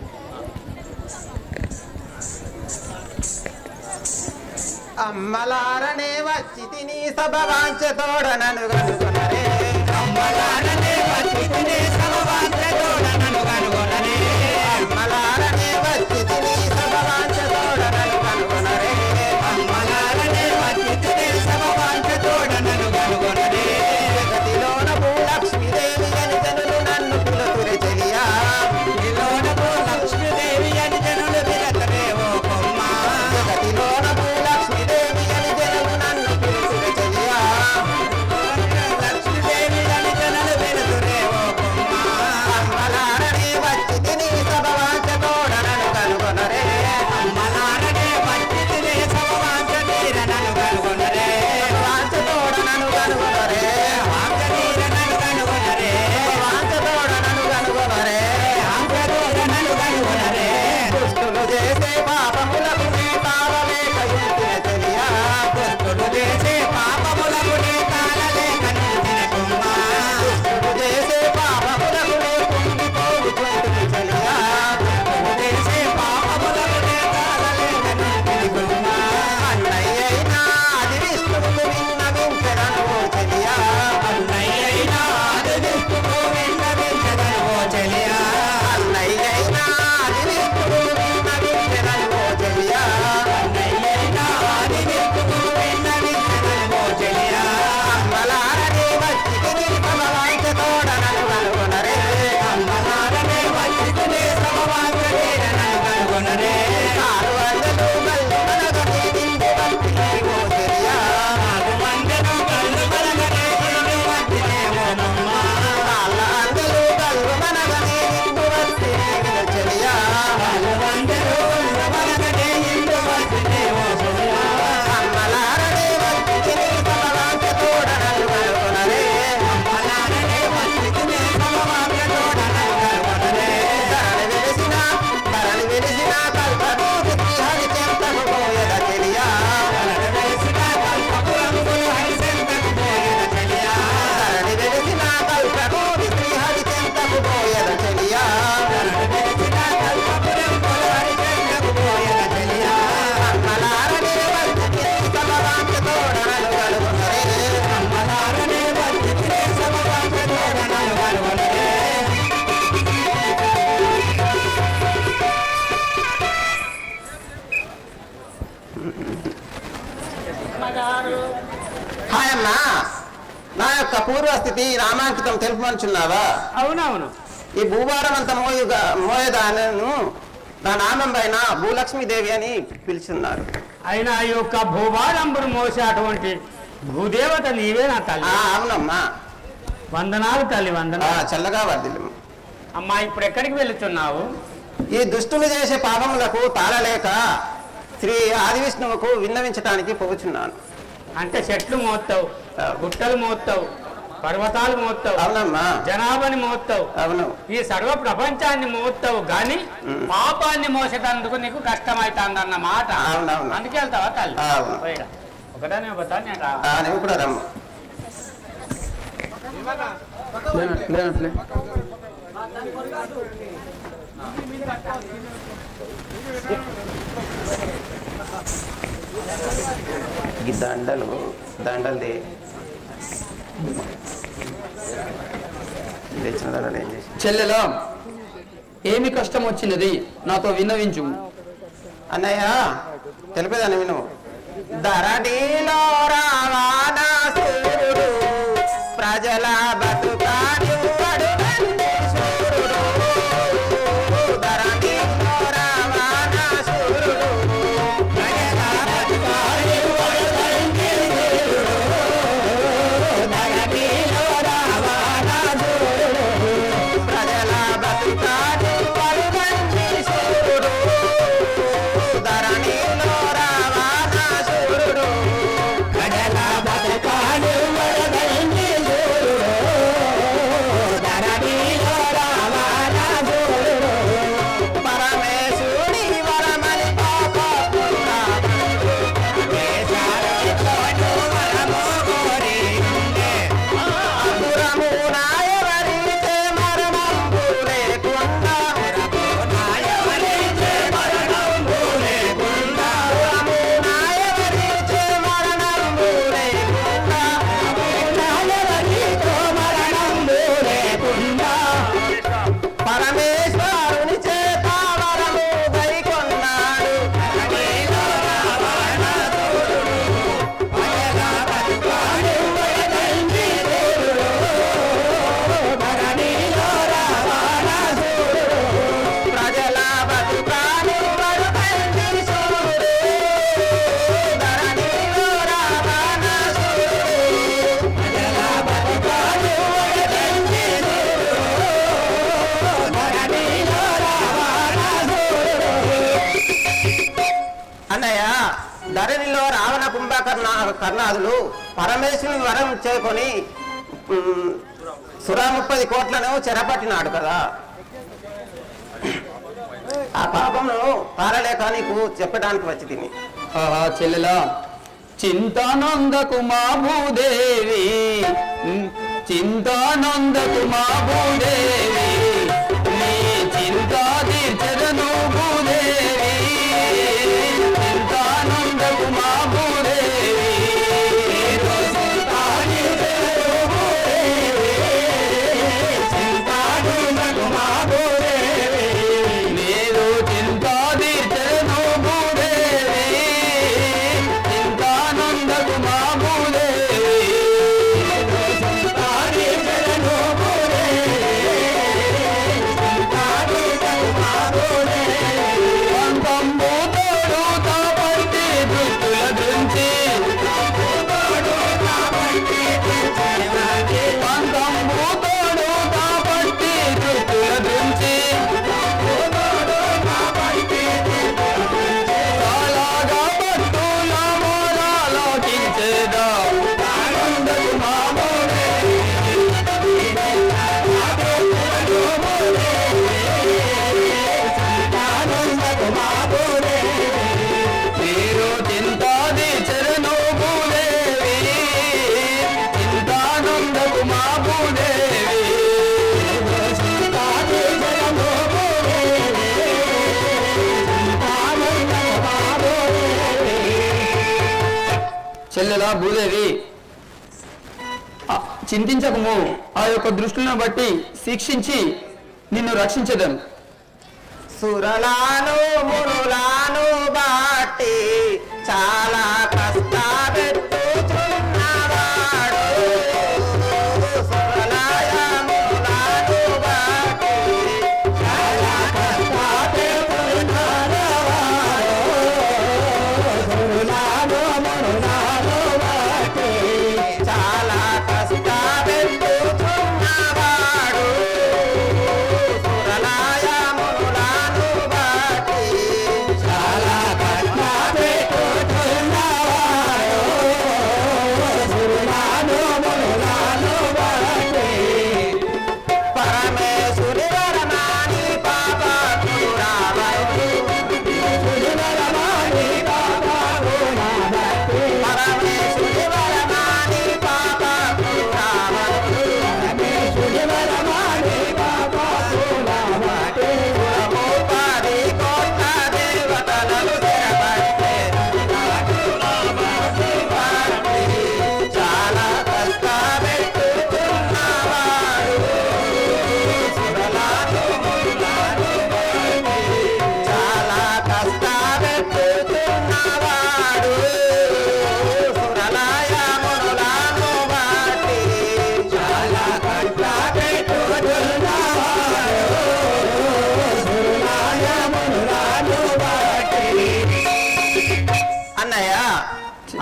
అమ్మలారనే వచ్చి తిని సభ వాంచతోడనను గనుగొనరే. అమ్మలారనే వచ్చి తిని సభ వాంచతోడనను గనుగొనరే. అమ్మలారనే వచ్చి తిని సభ వాంచతోడనను గనుగొనరే. అమ్మలారనే వచ్చి తిని సభ వాంచతోడనను గనుగొనరే. జగతిలోన భూలక్ష్మీదేవి అని జనులు నన్ను పిలుతురే చెలియా. జగతిలోన భూలక్ష్మీదేవి అని జనులు పిలుతురే ఓ కొమ్మ. జగతిలోన భూలక్ష్మీదేవి అని జనులు నన్ను పిలుతురే చెలియా. లక్ష్మీదేవి అని జనులు పిలుతురే ఓ కొమ్మ. అమ్మలారనే వచ్చి తిని సభ వాంచతోడనను కనుగొనరే. అమ్మలారనే వచ్చి తిని సభ వాంచతీరనను కనుగొనరే. వాంచతోడనను కనుగొనరే. వాంచతీరనను కనుగొనరే. వాంచతోడనను కనుగొనరే. వాంచతీరనను కనుగొనరే. దుష్టులు చేసే పాపములకు నీ తాళలేక ఇంటిన చెలియా. దుష్టులు చేసే పాపములకు నీ తాళలేక నిలిచిన కొమ్మ. దుష్టులు చేసే పాపములకు నీ కుంగిపోవుచుంటిని చెలియా. దుష్టులు చేసే పాపములకు నీ తాళలేక నిలిచిన కొమ్మ. అన్నయ్యైనా అది విష్ణువుకు విన్నవించెదను ఓ చెలియా. అన్నయ్యైనా అది విష్ణువుకు విన్నవించెదను ఓ చెలియా. అన్నయ్యైనా అది విష్ణువుకు విన్నవించెదను ఓ చెలియా. అన్నయ్యైనా అది విష్ణువుకు విన్నవించెదను ఓ చెలియా. అమ్మలారనే వచ్చి తిని సభ వాంచతోడనను కనుగొనరే. అమ్మలారనే వచ్చి తిని సభ వాంచతీరనను కనుగొనరే. 400 గల్లు మనగని నిండు వట్టినే ఓ చెలియా. 400 గల్లు మనగని నిండు వట్టినే ఓ కొమ్మ. 400 గల్లు మనగని నిండు వట్టినే ఓ చెలియా. 400 గల్లు మనగని నిండు వట్టినే ఓ చెలియా. అమ్మలారనే వచ్చి తిని సభ వాంచతోడనను కనుగొనరే. అమ్మలారనే వచ్చి తిని సభ వాంచతోడనను కనుగొనరే. ధరణి వెలిసిన కల్పరూపి హరిచెంతకు పోయెద చెలియా. ధరణి వెలిసిన కల్పపురంబులు హరిచెంతకు పోయెద చెలియా. ధరణి వెలిసిన కల్పరూపి హరిచెంతకు పోయెద చెలియా. ధరణి వెలిసిన కల్పపురంబులు హరిచెంతకు పోయెద చెలియా. అమ్మలారనే వచ్చి తిని సభ వాంచతోడనను కనుగొనరే. అమ్మలారనే వచ్చి తిని సభ వాంచతోడనను కనుగొనరే. హాయమ్మా, నా యొక్క పూర్వస్థితి నామాంకితం తెలుపమంచున్నావా? అవునవును. ఈ భూభారం అంత మోయదానను నా నామం పైన భూలక్ష్మీదేవి అని పిలుచున్నారు. అయినా ఈ యొక్క భూభారంబును మోసే అటువంటి భూదేవత నీవే నా తల్లి. అవునమ్మా. వందనాలు తల్లి, వందనాలు. చల్లగా వర్ధిల్లుము. అమ్మా, ఇప్పుడు ఎక్కడికి వెళుతున్నావు? ఈ దుష్టులు చేసే పాపములకు తాళలేక శ్రీ ఆదివిష్ణువుకు విన్నవించటానికి పోచున్నాను. అంటే చెట్లు మోస్తావు, గుట్టలు మోస్తావు, పర్వతాలు మోస్తావు, అవునమ్మా, జనాభాని మోస్తావు, అవును, ఈ సర్వ ప్రపంచాన్ని మోస్తావు గాని పాపాన్ని మోసేటందుకు నీకు కష్టమైతుంది అన్న మాట. అవునవును. అందుకే వెళ్తావా తల్లి? అవును. పోయిరా. ఒకదాని పోతా నేను రా. నువ్వు కూడా రమ్మ. ఈ దండలు తెచ్చిన దండలు ఏం చేసి చెల్లెలా ఏమి కష్టం వచ్చినది నాతో విన్నవించు. అన్నయ్య తెలిపేదాన్ని విను. ధరణిలో రావణాసురుడు ప్రజల బతుకానివ్వడు నందీశ్వరుడు. ధరణిలో రావణాసురుడు ప్రజల బతుకానివ్వడు నందీశ్వరుడు. ధరణిలో రావణాసురుడు ప్రజల బతుకానివ్వడు నందీశ్వరుడు. ధరణిలో రావణాసురుడు ప్రజల బతుకానివ్వడు నందీశ్వరుడు. ధరణిలో రావణాసురుడు పరమేశుడి వరమని పాపముడు పరమేశారుడితోను వరము కోరి ఉండే. అసురము నాయవరిచే మరణంబు లేకుండా, అసురము నాయవరిచే మరణంబు లేకుండా, అసురము నాయవరిచే మరణంబు లేకుండా, నాయవరిచే మరణంబు లేకుండా పరమేశ్వరుని చేత వరము గైకొన్నాడు. ధరణిలో రావణాసురుడు ప్రజల బతుకానివ్వడు నందీశ్వరుడు. ధరణిలో రావణాసురుడు ప్రజల బతుకానివ్వడు నందీశ్వరుడు. ధరణిలో రావణాసురుడు ప్రజల బతుకానివ్వడు నందీశ్వరుడు. ధరణిలో రావణాసురుడు. అన్నయ్య, ధరణిలో రావణ కర్ణాదులు పరమేశ్వరుని వరం చేకొని సురా 30 కోట్లను చెరపట్టినాడు కదా. ఆ పాపమును పారలేక నీకు చెప్పడానికి వచ్చి తిని. ఆహా చెల్లెలా చింతానందకు మా భూదేవి, చింతానందకు మా భూదేవి, నీ చింతా తీర్చదను భూదేవి. చింతానందకు మా భూదేవి, నీతో చింతా తీర్చదను భూదేవి. చింతానందకు మా భూదేవి, నీతో చింతా తీర్చదను భూదేవి. చింతానందకు మా భూదేవి, నీతో చింతా తీర్చదను భూదేవి. చింతానందకు మా భూదేవి. పంతంబు తోడు తాపట్టి దుస్తుల గురించి, పంతంబు తోడు తాపట్టి దుస్తుల గురించి, చాలాగా భక్తుల మొరలాలకించేదా. ఆనందకు మా భూదేవి, ఆనందకు మా భూదేవి, మీరు చింతాది చరణు భూదేవి. చింతానందకు మా భూదేవి, చింతాది చరణు భూదేవి. చింతానందకు మా భూదేవి. చెల్లెలా భూదేవి, చింతించకము. ఆ యొక్క దృష్టిని బట్టి శిక్షించి నిన్ను రక్షించదను. సురలాను మునులాను బాటి చాలా కష్టపెట్టుచున్నవాడు. సురలాయ మునులాను బాటి చాలా కష్టపెట్టుచున్నవాడు. సురలాను మునులాను బాటి చాలా కష్టపెట్టుచున్నవాడు. సురలాయ మునులాను బాటి చాలా కష్టపెట్టుచున్నవాడు.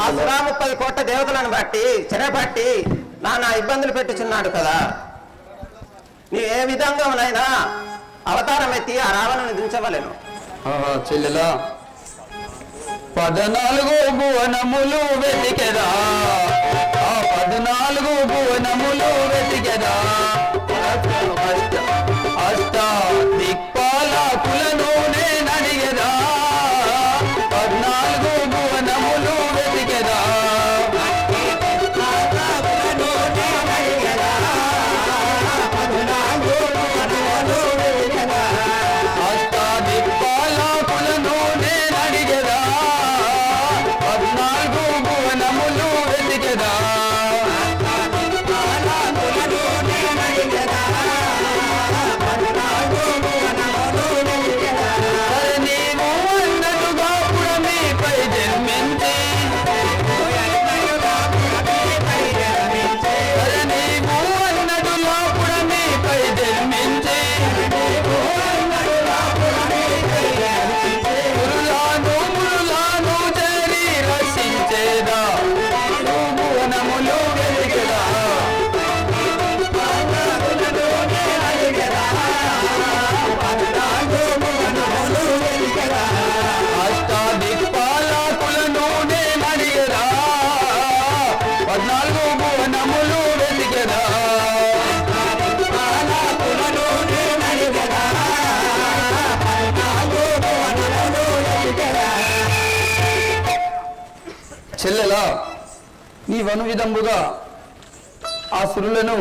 ఆ 130 కోట్ల దేవతలను బట్టి చెరబట్టి నానా ఇబ్బందులు పెట్టుచున్నాడు కదా. నీ ఏ విధంగానైనా అవతారం ఎత్తి ఆ రావణుని దించవలేను. చెల్లెలా 14 భువనములు వెతికెదా, ఆ 14 భువనములు వెతికెదా, అష్ట దిక్పాలకులను నేనడిగెదా, 14 భువనములు వెతికెదా, అష్ట దిక్పాలకులను నేనడిగెదా, 14 భువనములు వెతికెదా, నీవు అన్నట్టుగా పుడమిపై జన్మించి, నీవు అన్నట్టుగా పుడమిపై జన్మించి, మురులాను చేరి రక్షించేదా, భువనములు వెతికెదా, అష్టాదిక్పాలకులను నేనడిగెదా, 14 భువనములు వెతికెదా, చెల్లెలా నీవను విధముగా ఆ సురులను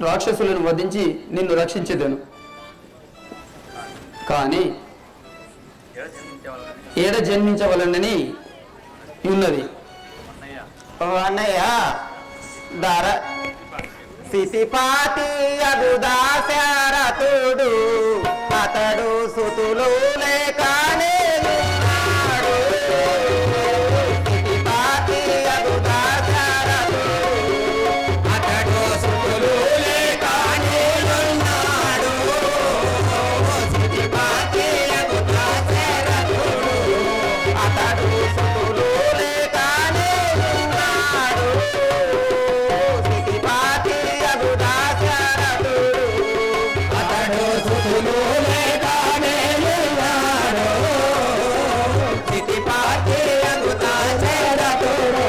రాక్షసులను వధించి నిన్ను రక్షించేదను. కానీ ఏడ జన్మించవలనని ఉన్నది. ఓ అన్నయ్య ధర సితిపాతి అగుదాశారతుడు అతడు సుతులు లేకనే ఉన్నాడు. సితిపాతి అగుదాశారతుడు అతడు సుతులు లేకనే ఉన్నాడు. సితిపాతి అగుదాశారతుడు అతడు సుతులు లేకనే ఉన్నాడు. సితిపాతి అగుదాశారతుడు అతడు సుతులు లేకనే ఉన్నాడు. సితిపాతి అగుదాశారతుడు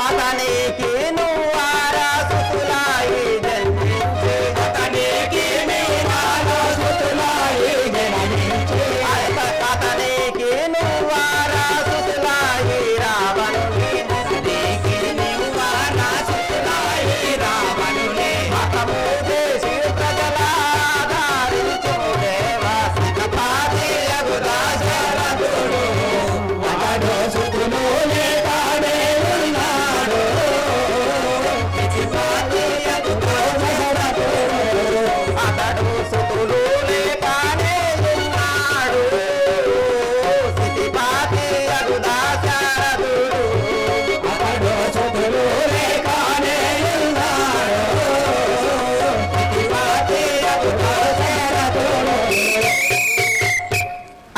అతనికి నువ్వారా సుతులాయి జన్మించి, అతనికి నువ్వారా సుతులాయి జన్మించి, అతనికి నువ్వారా సుతులాయి రావణుని, అతనికి నువ్వారా సుతులాయి రావణుని, మతము దేశి ప్రజల ఆదరించుదేవా. సితిపాతి అగుదాశారతుడు అతడు సుతులు లేకనే ఉన్నాడు. సితిపాతి అగుదాశారతుడు అతడు సుతులు లేకనే ఉన్నాడు. సితిపాతి అగుదాశారతుడు అతడు సుతులు లేకనే ఉన్నాడు. సితిపాతి అగుదాశారతుడు.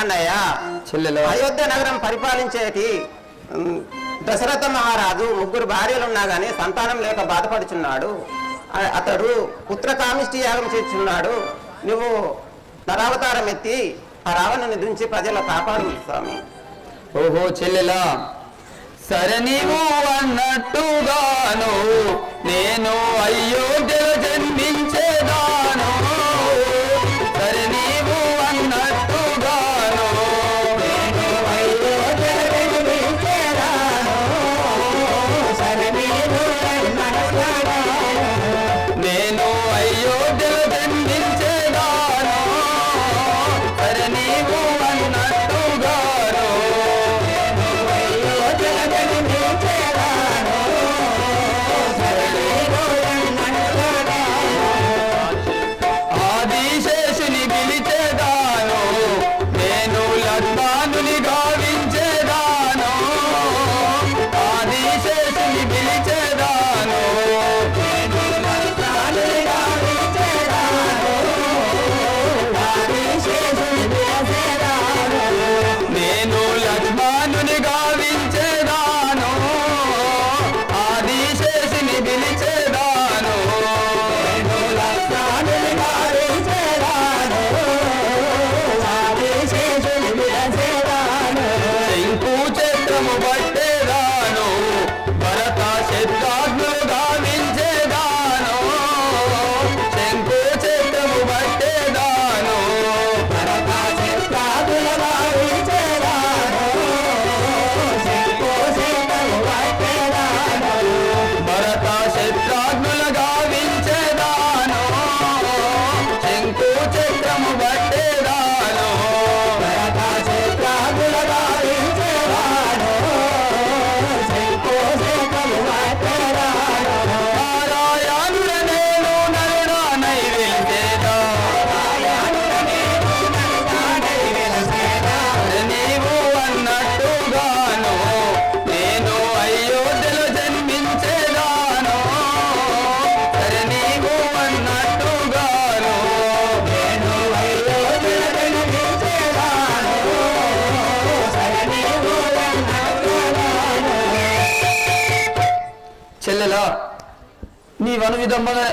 అన్నయ్య చెల్లెలా అయోధ్య నగరం పరిపాలించేటి దశరథ మహారాజు 3 భార్యలున్నా గానీ సంతానం లేక బాధపడుచున్నాడు. అతడు పుత్రకామిష్టి యాగం చేస్తున్నాడు. నువ్వు నరావతారం ఎత్తి ఆ రావణుని దించి ప్రజల కాపాడు స్వామి. ఓహో చెల్లెలా, సరే నీవు అన్నట్టుగాను నేను అయోధ్యలో జన్మించేదాను. సరే నీవు అన్నట్టుగాను నేను అయోధ్యలో జన్మించేదాను. సరే నీవు అన్నట్టుగాను నేను అయోధ్యలో జన్మించేదాను. సరే నీవు అన్నట్టుగాను అయోధ్యలో జన్మించేదాను. సరే నీవు అన్నట్టుగాను గావించేదాను ఆదిశేషుని పిలిచేదాను శంకు చక్రము పట్టేదాను భరత శత్రుఘ్నులు గావించేదాను శంకు చక్రము పట్టేదాను భరత శత్రుఘ్నులు గావించేదాను శంకు చక్రము పట్టేదాను భరత శత్రుఘ్నులు గావించేదాను శంకు చక్రము పట్టేదాను భరత శత్రుఘ్నులు గావించేదాను శంకు చక్రము పట్టేదాను నారాయణుడ నేను నరుడా నైవేద్యేదా నీవు అన్నట్టుగాను నేను అయోధ్యలో జన్మించేదాను సరే నీవు అన్నట్టుగాను నేను అయోధ్యలో జన్మించేదాను సరే నీవు అన్నట్టుగాను చెల్లెలా నీ వనవిధమ్మనే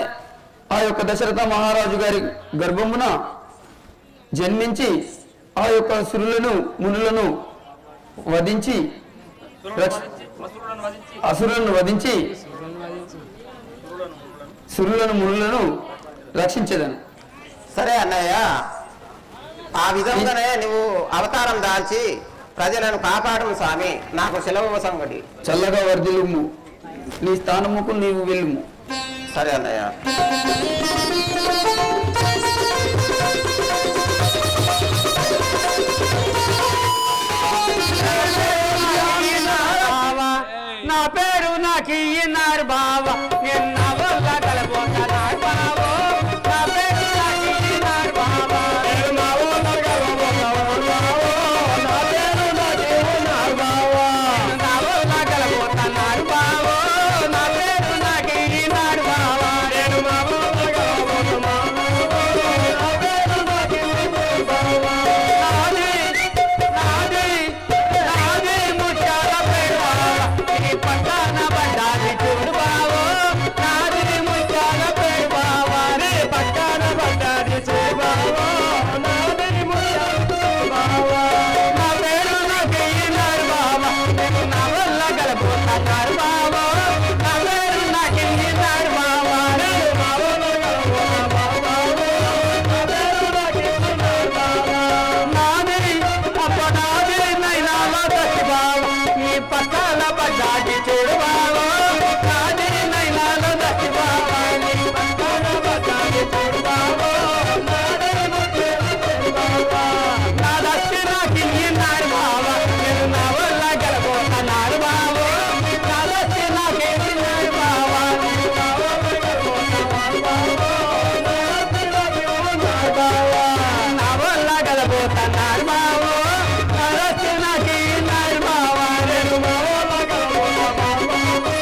ఆ యొక్క దశరథ మహారాజు గారి గర్భమున జన్మించి ఆ యొక్క సురులను మునులను వధించి అసురులను వధించి సురులను మునులను రక్షించేదను సరే అన్నయ్య, ఆ విధంగానే నువ్వు అవతారం దాల్చి ప్రజలను కాపాడము స్వామి. నాకు సెలవు సంగటి. చల్లగా వర్ధిల్లుము నీ స్థానముకు నీవు వెళ్ళుము. సరే అన్నయ్య. నా పేరు నాకు ఇన్నారు బావ నిన్న వల్ల కలబోతున్నారు బావ నా పేరు నాకు ఇన్నారు బావ నా వల్ల కలబోతున్నారు నా పేరు నాకు ఇన్నారు బావ నా వల్ల కలబోతున్నారు బావ నా పేరు నాకు ఇన్నారు బావ నేను మా వల్ల కలబోతున్నారు నా పేరు నాకు ఇన్నారు బావ నాది నాది నాది ముత్యాల పేరు పట్టాన పడ్డాది చూడు బావో నాది ముత్యాల పేరు బావా రే పట్టాన పడ్డాది చూడు బావో నాది ముత్యాల పేరు బావా నా పేరు నాకు ఇన్నారు బావా నేను నా వల్ల గలబోతున్నారు బావో నా పేరు నాకు ఇన్నారు బావా నేను మా వల్ల గలబోతున్నారు బావో నా పేరు నాకు ఇన్నారు బావా నాది అప్పనాది నైనాల దశ బావా నీ పట్టాల పడ్డాది చూడు బావో నాది నైనాల దశ బావా నీ పట్టాల పడ్డాది చూడు బావో నాది ముత్యాల పేరు బావా నా దశ నాకు ఇన్నారు బావా నేను నా వల్ల గలబోతున్నారు బావో నా దశ నాకు ఇన్నారు బావా నేను నా వల్ల గలబోతున్నారు బావో నా దశ నాకు ఇన్నారు బావా నా వల్ల గలబోతున్నారు బావో నా దశ నాకు ఇన్నారు బావా నేను మా వల్ల గలబోతున్నారు బావో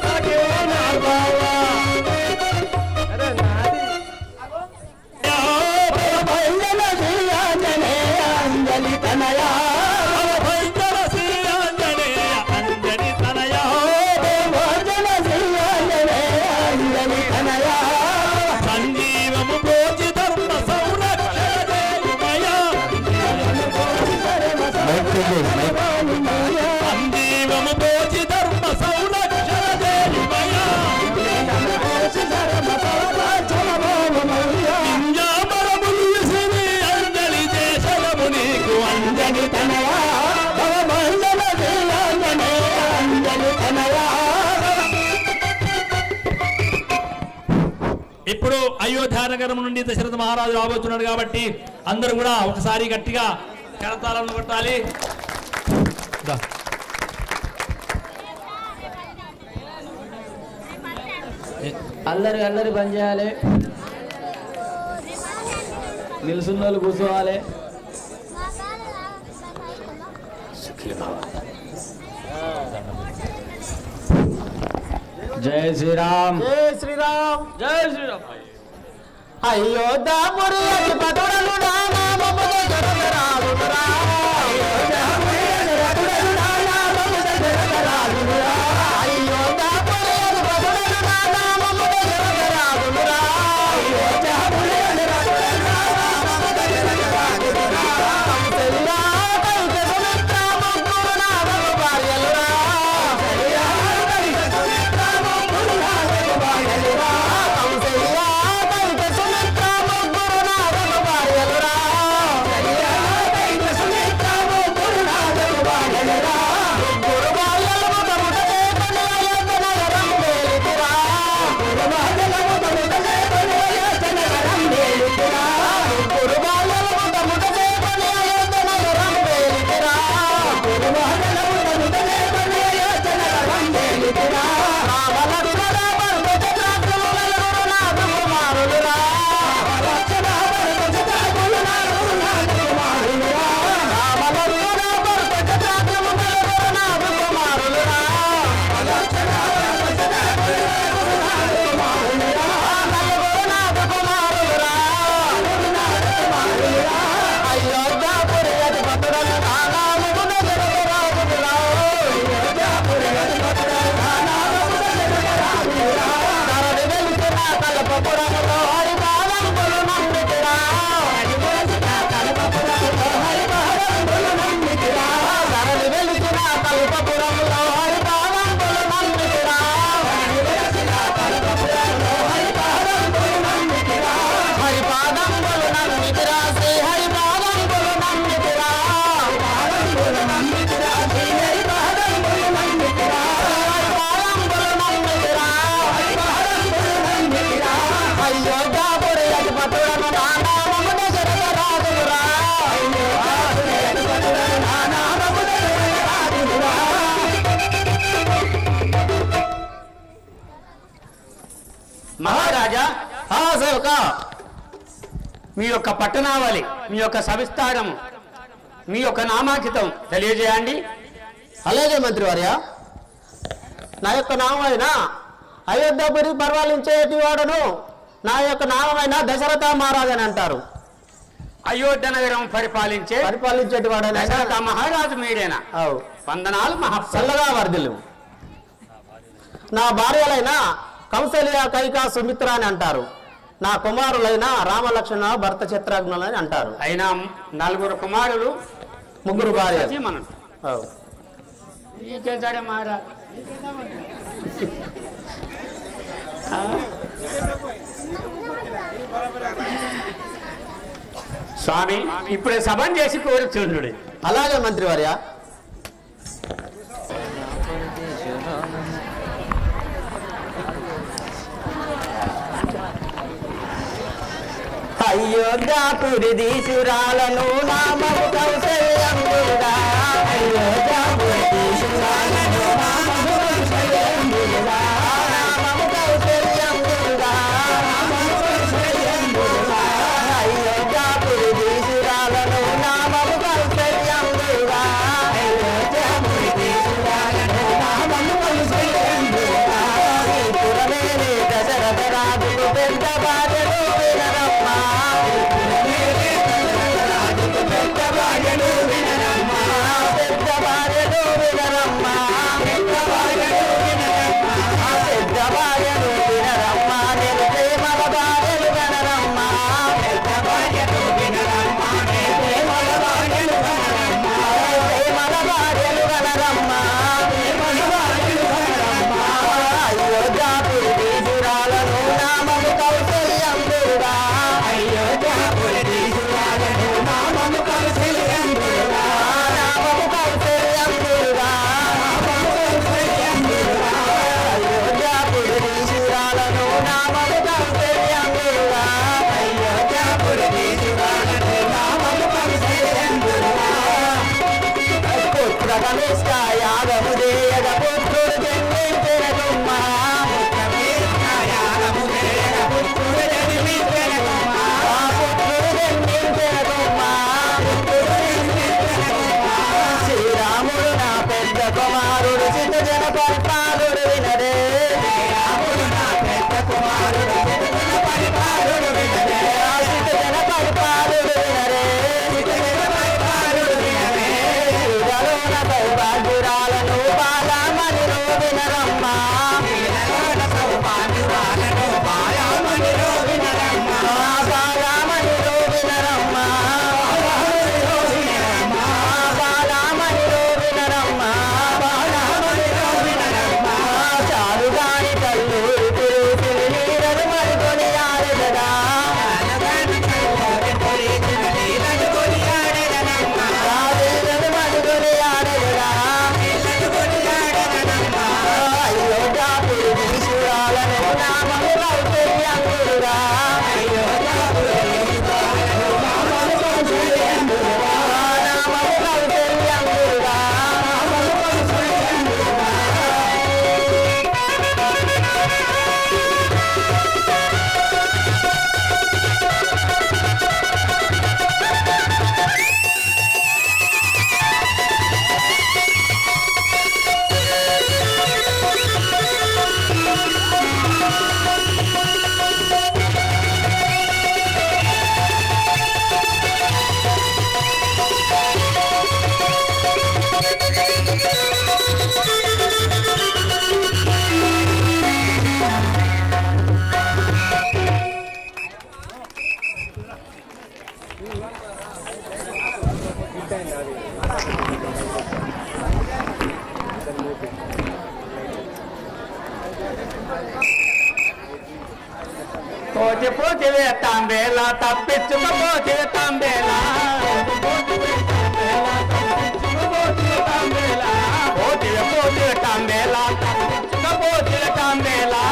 నాకు ఇన్నారు బావా అరే నాది భైరవ శ్రీ ఆంజనేయ అంజలి తనయా భైరవ శ్రీ ఆంజనేయ అంజలి తనయా భోజన శ్రీ ఆంజనేయ అంజలి తనయా సంజీవము భోజి ధర్మ సంరక్షణ దేయుమయా సంజీవము భోజి ధర్మ సంరక్షణ దేయుమయా పింజామరములు శ్రీ అంజలి చేసలము నీకు అంజలి తనయా భవమంజన శ్రీ ఆంజనేయ అంజలి తనయా. ఇప్పుడు అయోధ్య నగరం నుండి దశరథ మహారాజు రాబోతున్నాడు కాబట్టి అందరూ కూడా ఒకసారి గట్టిగా కరతాళాలను కొట్టాలి. దా. అల్లరి అల్లరి పని చేయాలి, నిలుసున్న వాళ్ళు కూర్చోవాలి. జై శ్రీరామ్. జై శ్రీరామ్. జై శ్రీరామ్. అయోధ్యాపురి అధిపతుడను నామముతో జగదరాముడురా. అయోధ్యాపురి అధిపతుడను కనుక మీ యొక్క పట్టణావళి, మీ యొక్క సవిస్తారము, మీ యొక్క నామాంకితం తెలియజేయండి. అలాగే మంత్రివర్య, నా యొక్క నామైన అయోధ్యపురి పరిపాలించేటి వాడును, నా యొక్క నామైన దశరథ మహారాజు అని అంటారు. అయోధ్య నగరం పరిపాలించేటి వాడు దశరథ మహారాజు మీరేనా? వందనాలు చల్లగా వర్ధిల్లు. నా భార్యలైన కౌసల్య, కైక, సుమిత్ర అని అంటారు. నా కుమారులైన రామలక్ష్మణ, భరత, చిత్రాగ్నులు అని అంటారు. అయినా 4 కుమారులు 3 భార్యలు. మనం స్వామి ఇప్పుడే సభం చేసి కోరుచుండు. అలాగే మంత్రివర్య. అయోధ్యాపురి దీసురాలను నామము కౌసల్యంబుగా, అయోధ్యాపురి దీసురాలను నామము కౌసల్యంబుగా, నామము కౌసల్యంబుగా, నామము కౌసల్యంబుగా, అయోధ్యాపురి దీసురాలను నామము కౌసల్యంబుగా, అయోధ్యాపురి దీసురాలను నామము కౌసల్యంబుగా, ఈ పురమేని దశరథ రాజుకు పెద్ద బాధలు వినరమ్మా, పెద్ద బాధలు వినరమ్మా, పెద్ద బాధలు వినరమ్మా, పెద్ద బాధలు వినరమ్మా, పెద్ద బాధలు వినరమ్మా, నేను ప్రేమల బాధలు వినరమ్మా, పెద్ద బాధలు వినరమ్మా, ప్రేమల బాధలు వినరమ్మా, ప్రేమల బాధలు వినరమ్మా, ప్రేమల బాధలు వినరమ్మా, అయోధ్యాపురి దీసురాలను నామము కౌసల్యంబుగా, అయోధ్యాపురి దీసురాలను నామము కౌసల్యంబుగా, నామము కౌసల్యంబుగా, నామము కౌసల్యంబుగా, అయోధ్యాపురి దీసురాలను నామము కౌసల్యంబుగా, అయోధ్యాపురి దీసురాలను నామము కౌసల్యంబుగా, పుత్ర కనిష్ట యాగము చేయగ పుత్రుడు జన్మించెనగుమ్మా, పుత్రుడు జన్మించెనగుమ్మా, శ్రీరాముడు నా పెద్ద కుమారుడు, సిద్ధజన పరిపాలుడు వినరే, శ్రీరాముడు నా పెద్ద కుమారుడు, సిద్ధజన పరిపాలుడు వినరే, సిద్ధజన పరిపాలుడు వినరే, సిద్ధజన పరిపాలుడు వినరే, శ్రీరలోన సౌభాగ్యురాలను బాలామణిలో వినరమ్మా, శ్రీరలోన సౌభాగ్యురాలను బాలామణిలో వినరమ్మా, బాలామణిలో వినరమ్మా, బాలామణిలో వినరమ్మా, బాలామణిలో వినరమ్మా, బాలామణిలో వినరమ్మా, చాలుగాని కల్లూరి పురుషులు నీరను మరుకొని ఆడెదరా, చాలుగాని కల్లూరి పురుషులు నీరను కొని ఆడెదనమ్మా, నీరను మరుకొని ఆడెదరా, నీరను కొని ఆడెదనమ్మా, అయోధ్యాపురి దీసురాలను నామము కౌసల్యంబుగా, అయోధ్యాపురి దీసురాలను నామము కౌసల్యంబుగా, నామము కౌసల్యంబుగా, నామము కౌసల్యంబుగా. పోతే పోతివే తాంబేలా, తప్పించుకపోతే తాంబేలా, పోతివే పోతివే తాంబేలా, తప్పించుకపోతే తాంబేలా,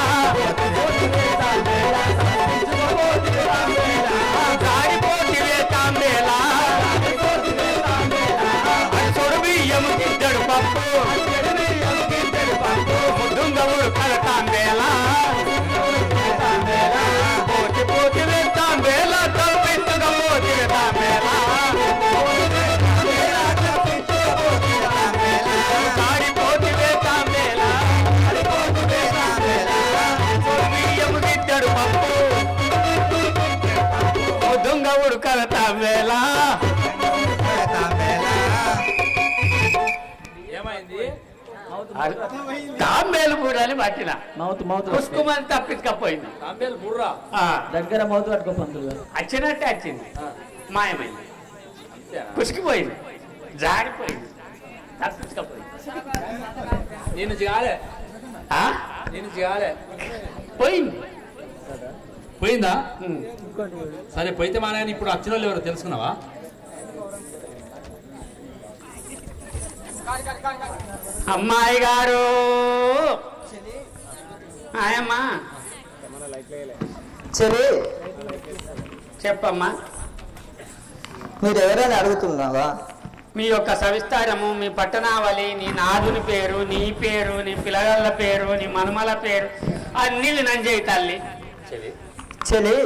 దారిపోతివే తాంబేలా, అసొడు బియ్యము గిద్దడు పప్పు, ముద్దుంగవుడు కల తాంబేలా, పోతి పోతివే తాంబేలు బూరని పట్టిన మౌత్ పుష్కుమని తప్పించకపోయింది దగ్గర మౌత్ పట్టుకో పంతులు గారు. వచ్చినట్టే వచ్చింది మాయమైంది పుష్కిపోయింది జారిపోయింది తప్పించకపోయింది నేను చేయాలి ఆ? నేను చేయాలి పోయింది పోయిందా సరే పోయితే మా నాయన ఇప్పుడు వచ్చిన వాళ్ళు ఎవరో తెలుసుకున్నావా అమ్మాయి గారు ఆయమ్మా చెల్లి చెప్పమ్మా మీరు ఎవరైనా అడుగుతున్నావా? మీ యొక్క సవిస్తారము మీ పట్టణావళి నీ నాదుని పేరు నీ పేరు నీ పిల్లగాళ్ళ పేరు నీ మనుమల పేరు అన్ని వినంజేయి తల్లి చెల్లి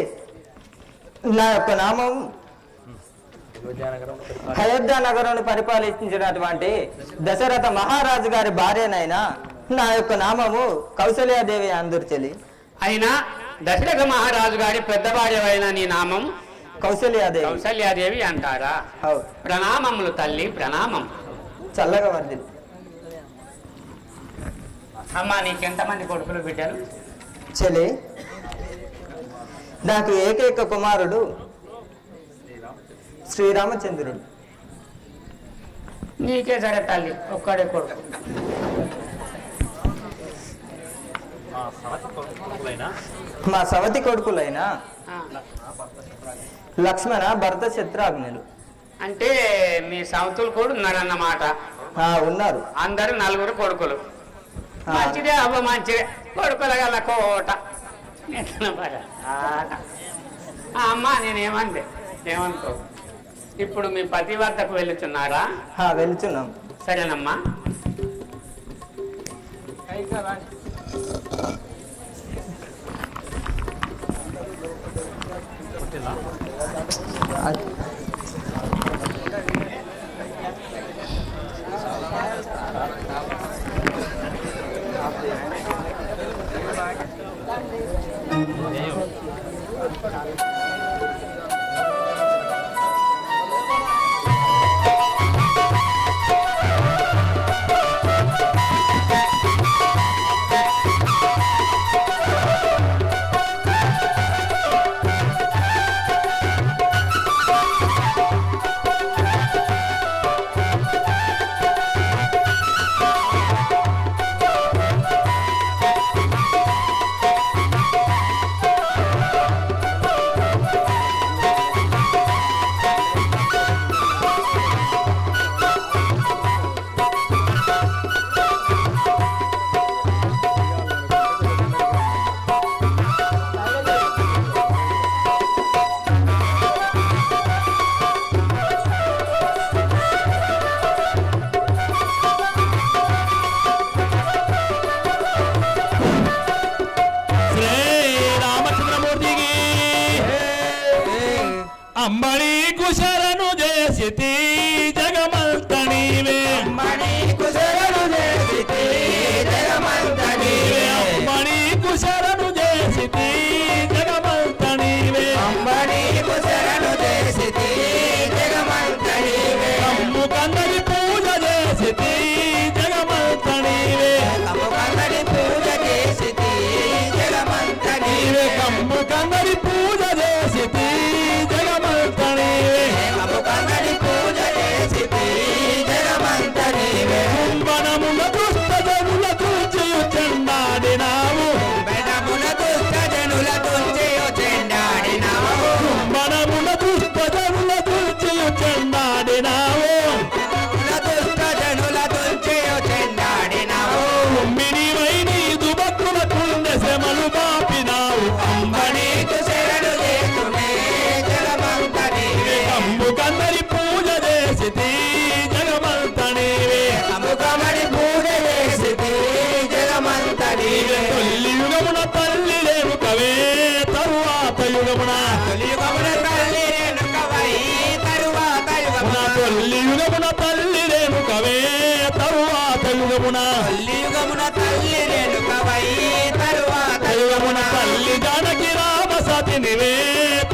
నా యొక్క నామం అయోధ్య నగరాన్ని పరిపాలించినటువంటి దశరథ మహారాజు గారి భార్యనైన నా యొక్క నామము కౌసల్యాదేవి అందరు చెల్లి. అయినా దశరథ మహారాజు గారి పెద్ద భార్యవైన నీ నామం కౌసల్యాదేవి. కౌసల్యాదేవి అంటారా? అవు. ప్రణామములు తల్లి ప్రణామం. చల్లగా వర్ది. అమ్మా నీకెంతమంది కొడుకులు బిడ్డలు? చెల్లి నాకు ఏకైక కుమారుడు శ్రీరామచంద్రుడు. నీకే సరే తల్లి ఒక్కడే కొడుకు. మా సవతి కొడుకులైన లక్ష్మణ భరత శత్రుఘ్నులు. అంటే మీ సౌతులు కూడా ఉన్నారన్నమాట. ఉన్నారు. అందరు నలుగురు కొడుకులు. మంచిదే అవ్వ మంచిదే కొడుకుల గల కోట. అమ్మా నేనేమంది ఏమనుకో. ఇప్పుడు మీ పతి వద్దకు వెళ్తున్నారా? వెళ్తున్నాం. సరేనమ్మా. అంబడి కుశలను చేసితి జగమంత నీవే. అంబడి కుశలను చేసితి జగమంత నీవే. అంబడి కుశలను చేసితి జగమంత నీవే. అంబడి కుశలను చేసితి జగమంత నీవే. కమ్ము కందరి పూజ చేసితి జగమంత నీవే. కమ్ము కందరి పూజ చేసితి జగమంత నీవే. కమ్ము కందరి పూజ చేసితి కుంభనముల దుష్ట జనుల తుల్చియు చెండాడినావు. కుంభనముల దుష్ట జనుల తుల్చియు చెండాడినావు. కుంభనముల దుష్ట జనుల తుల్చియు చెండాడినావు. దుష్ట జనుల తుల్చియు చెండాడినావు. కుంభినివై నీదు భక్తుల పుణ్య శ్రమలు బాపినావు. అంబనీకు శరణు చేతునే జగమంత నీవే. కమ్ము కందరి పూజ చేసితి జగమంత నీవే. కమ్ము కందరి పూజ చేసితి జగమంత నీవే. తొలి యుగమున తల్లి రేణుకవే తరువాత యుగమున. తొలి యుగమున తల్లి రేణుకవై తరువాత యుగమున. తొలి యుగమున తల్లి రేణుకవే తరువాత యుగమున. తొలి యుగమున తల్లి రేణుకవై తరువాత యుగమున. తల్లి జానకి రామ సతినివే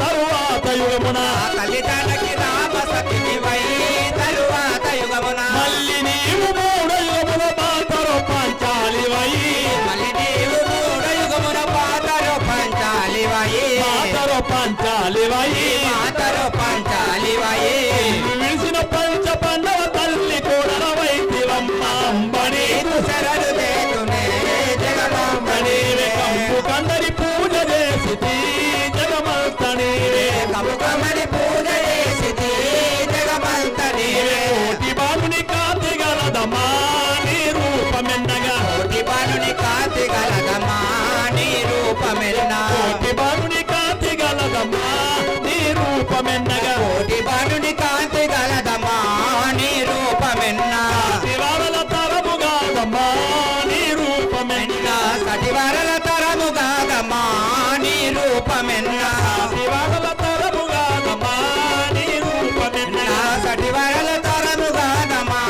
తరువాత యుగమున. తల్లి జానకి రామ సతినివై తరువాత యుగమున. మల్లి నీవు మూడ యుగముల మాతరొప్ప శరణు చేతునే జగమంత నీవే కంపు కందరి పూజ చేసితి జగమంత నీవే కముకమని పూజ చేసితి జగమంత నీవే కోటి బాలుని కాంతి గలదమా నీ రూపమెన్నగా కోటి బాలుని కాంతి గలదమా నీ రూపమెన్నా కోటి బాలుని కాంతి గలదమా నీ రూపమెన్నగా కోటి బాలుని కాంతి గలదమా నీ రూపమెన్నా శివాల తరముగాదమ్మా నీ రూపమెన్నా సటివరల తరముగాదమా నీ రూపమెన్నా శివాల తరముగాదమ్మా నీ రూపమెన్నా సటివరల తరముగాదమా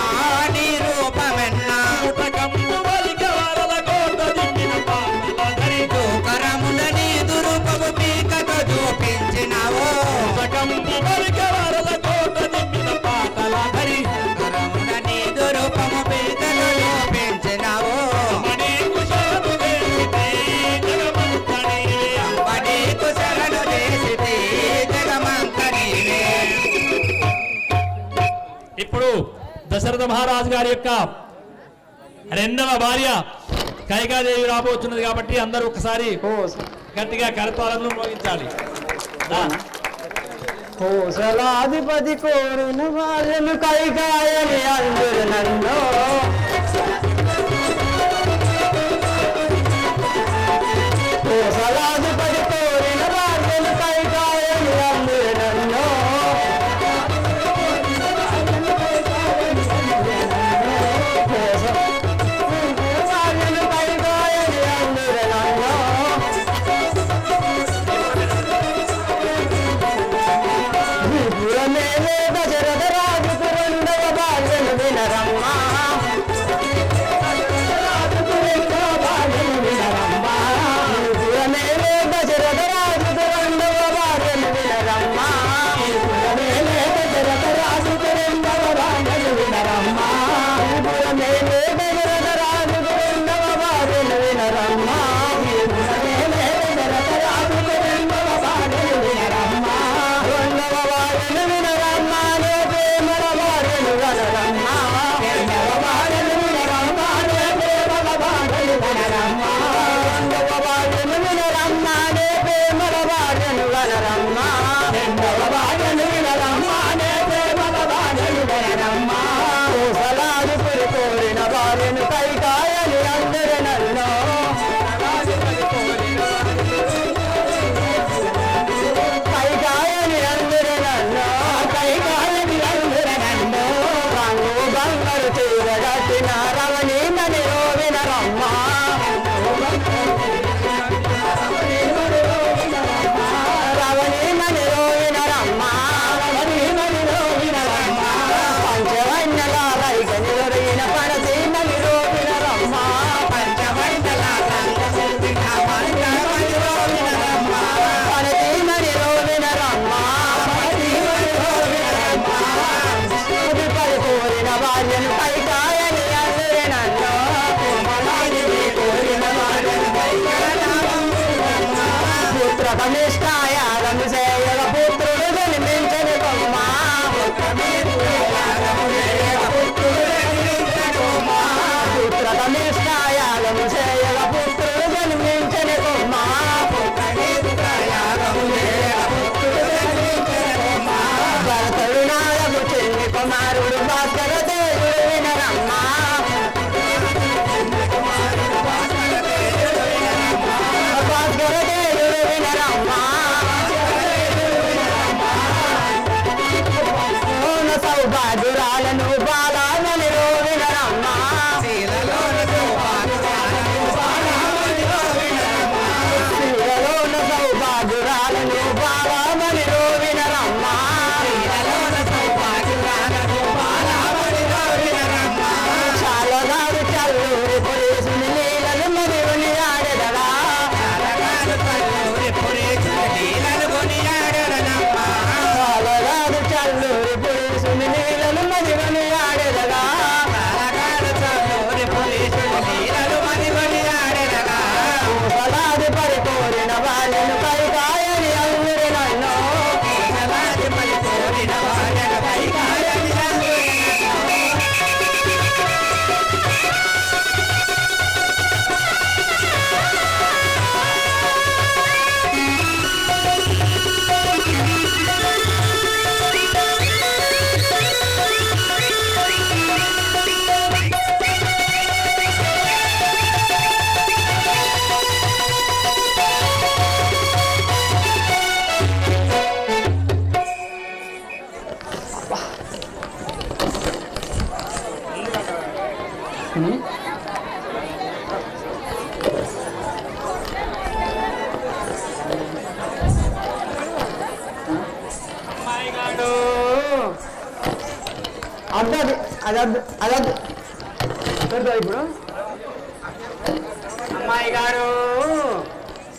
నీ రూపమెన్నా పుటకంపు వలిక వరల కోట దిమ్మిన పాపలదరి కరమున నీ దురూపము పీకతో చూపించినావో పుటకంపు వలిక వరల కోట దిమ్మిన పాటలదరి కరమున నీ దురూపము పీకతో చూపించినావో మణికు శరణు చేసితి జగమంత నీవే పడేకు శరణు చేసితి జగమంత నీవే ఇప్పుడు దశరథ మహారాజు గారి యొక్క రెండవ భార్య కైకాదేవి రాబోతున్నది కాబట్టి అందరూ ఒకసారి గట్టిగా కరతాళంలో మోగించాలి కోసలాధిపతి కోరిన వాళ్ళను కైకాయని అందరు నన్ను కోసలాధిపతి కోరిన వాళ్ళను కైకాయని అందరు నన్ను వాళ్ళను కైకాయని అందరు నన్ను పురమేలే దశరథ రాజుకు రెండవ భార్యను వినరమ్మా పురమేలే దశరథ రాజుకు రెండవ భార్యను వినరమ్మా పురమేలే దశరథ రాజుకు రెండవ భార్యను వినరమ్మా పురమేలే దశరథ రాజుకు రెండవ భార్యను వినరమ్మా పురమేలే దశరథ రాజుకు రెండవ భార్యను వినరమ్మా రెండవ భార్యను వినరమ్మా నే ప్రేమల భార్యను వినరమ్మా రెండవ భార్యను వినరమ్మా నే ప్రేమల భార్యను వినరమ్మా రెండవ భార్యను వినరమ్మా నే ప్రేమల భార్యను వినరమ్మా రెండవ భార్యను వినరమ్మా నే ప్రేమల భార్యను వినరమ్మా కోసలాధిపతి కోరిన భార్యను కైకాయని అందరు నన్ను కైకాయని అందరు నన్ను కైకాయని అందరు నన్ను రంగు బంగారు చీర కట్టిన రమణి నని వినరమ్మా రమణి నని వినరమ్మా రమణి నని వినరమ్మా పంచవన్నెల రైకని రొరిగిన పడసి నని వినరమ్మా పంచవన్నెల రైకని వినరమ్మా పడసి నని వినరమ్మా పడసి వినరమ్మా పడి కోరిన భార్యను కైకాయని అందరి నన్ను కోరిన భార్యను పుత్ర కనిష్టాయాలను చేయగ పుత్రుడు జన్మించని కొమ్మ పుత్ర కనిష్టాయాలను చేయగ పుత్రుడు జన్మించని కొమ్మ భరతుడు నాయకు చెల్లి కుమారుడు భాస్కర దేవుడు వినరమ్మా భాస్కర దేవుడు వినరమ్మా సౌభాగ్యురాలను బాలాలను వినరమ్మా అద్దు అదద్దు అదద్దు ఇప్పుడు అమ్మాయి గారు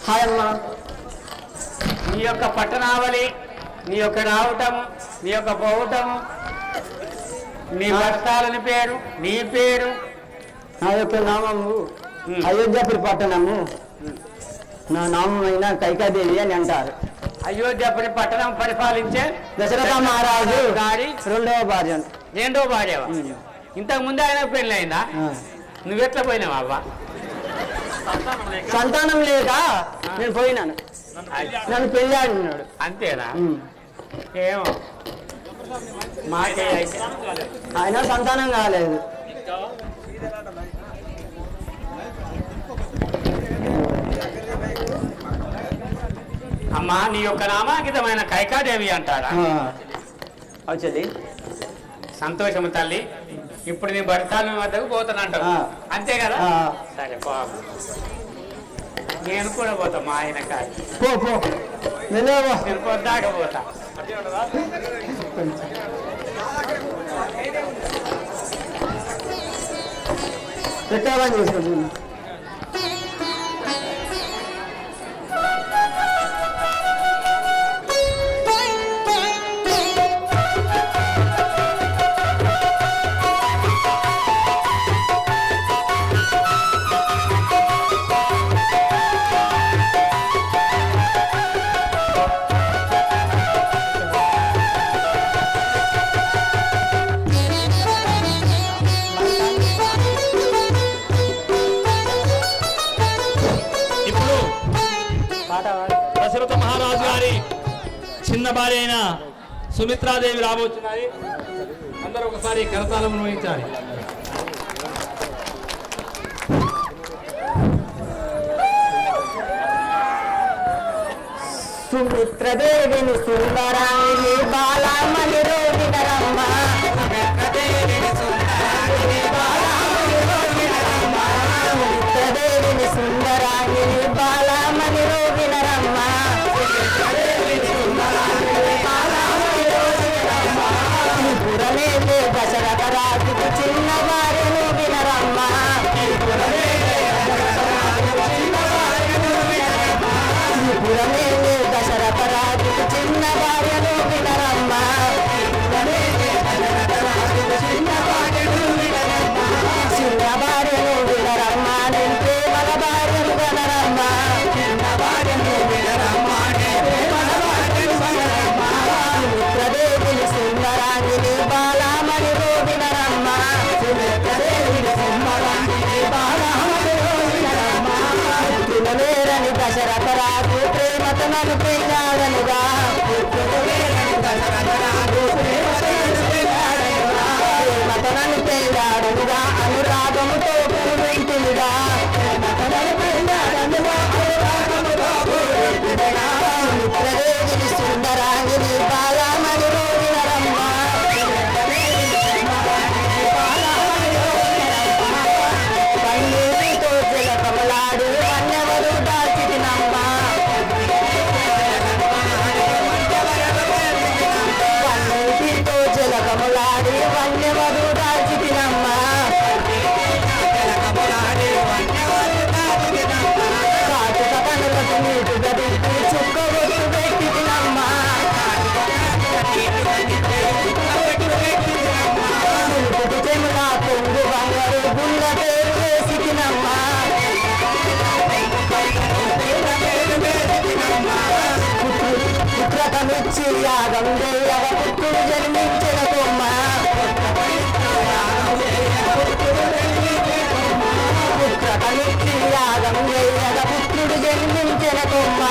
హాయ్ అమ్మా. నీ యొక్క పట్టణావళి, నీ యొక్క రావటం, నీ యొక్క పోవటం, నీ భర్తాలని పేరు, నీ పేరు. నా యొక్క నామము అయోధ్యపురి పట్టణము. నా నామమైన కైకాదేవి అని అంటారు. అయోధ్యపురి పట్టణం పరిపాలించే దశరథ మహారాజు గారి రెండవ భార్య. రెండో భార్యవా? ఇంతకు ముందు ఆయన పెళ్ళి అయిందా? నువ్వెట్లా పోయినావా అవ్వ? సంతానం లేక నేను పోయినాను. నన్ను పెళ్ళాడినాడు. అంతేనా? ఏమో మాకే అయితే ఆయన సంతానం కాలేదు. అమ్మా, నీ యొక్క నామాంకితమైన కైకాదేవి అంటారా? వచ్చేది సంతోషము తల్లి. ఇప్పుడు నీ భర్తల వద్దకు పోతానంటావు, అంతే కదా? సరే బాబు, నేను కూడా పోతా మా ఆయన కాదు. పో పో వెళ్ళేవా. నేను పొద్దాక పోతా. పెట్టాలని చేసుకోండి. దశరథ మహారాజు గారి చిన్న భార్య అయిన సుమిత్రాదేవి రాబోతున్నది. అందరూ ఒకసారి కరతాళం వహించాలి. సుమిత్రదేవిని సుందరాంగిని బాలమణి రోగినరమ్మ. సుమిత్రదేవిని సుందరాంగిని బాలమణి రోగినరమ్మ. సుమిత్రదేవిని సుందరాంగిని బాలమణి రోగినరమ్మ. సుమిత్రదేవిని సుందరాంగిని బాలమణి రోగినరమ్మ. త్రిపురమేలే దశరథ రాజుకు చిన్న భార్యను వినరమ్మ. త్రిపురమేలే దశరథ రాజుకు చిన్న భార్యను వినరమ్మ. చిన్న భార్యను వినరమ్మ. నేను ప్రేమల భార్యను గనరమ్మ. సుమిత్రదేవిని సుందరాంగిని బాలమణి రోగినరమ్మ. తినలేరని దశరథ రాజు ప్రేమతో నన్ను పెళ్ళాడనుగా. ప్రేమతో నన్ను పెళ్ళాడనుగా అనురాగముతో వెంటులుగా. సుమిత్రదేవిని సుందరాంగిని బాలమణి రోగినరమ్మ. కన్నీటితో జలకమలాడి వన్నెవరు దాచితినమ్మ. కన్నీటితో జలకమలాడి వన్నెవరు దాచితినమ్మ. కాటుక కనులకు నీటుగా దిద్ది చుక్కబొట్టు పెట్టితినమ్మ. పులుపుటి చెముల పొంగు బంగారు గుండ పేరు వేసితినమ్మ. పుత్రకమిచ్చి యాగం చేయగ పుత్రుడు జన్మించిన కొమ్మ. పుత్రకమిచ్చి యాగం చేయగ పుత్రుడు జన్మించిన కొమ్మ.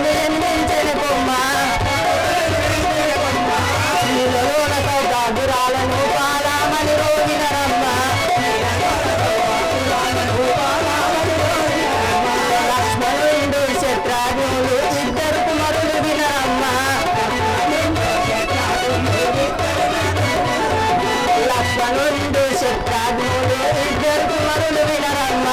జన్మించిన కొమ్మ. నీలలోన సౌదాగురాలను బాలమణి రోగినరమ్మ. లక్ష్మణుడు శత్రాఘ్నులు ఇద్దరు కుమారులు వినరమ్మ. లక్ష్మణుడు శత్రాఘ్నులు ఇద్దరు కుమారులు వినరమ్మ.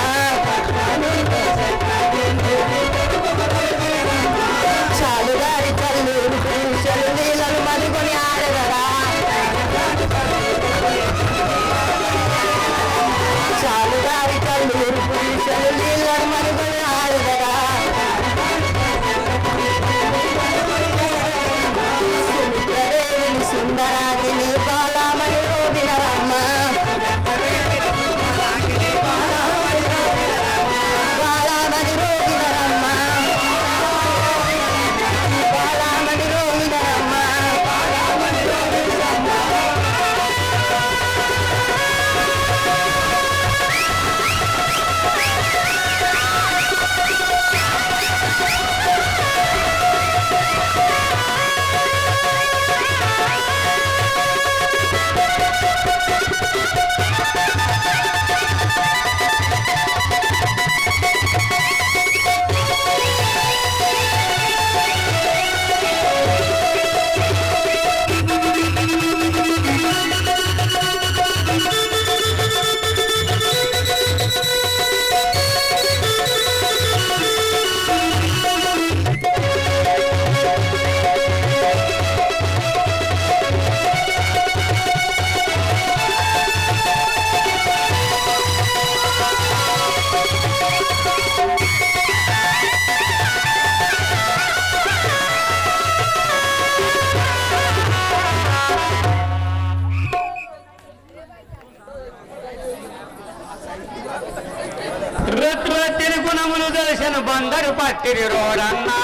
అందరు పట్టిరి రోరన్నా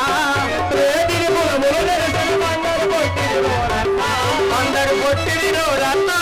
అందరు పొట్టిరి రోరన్నా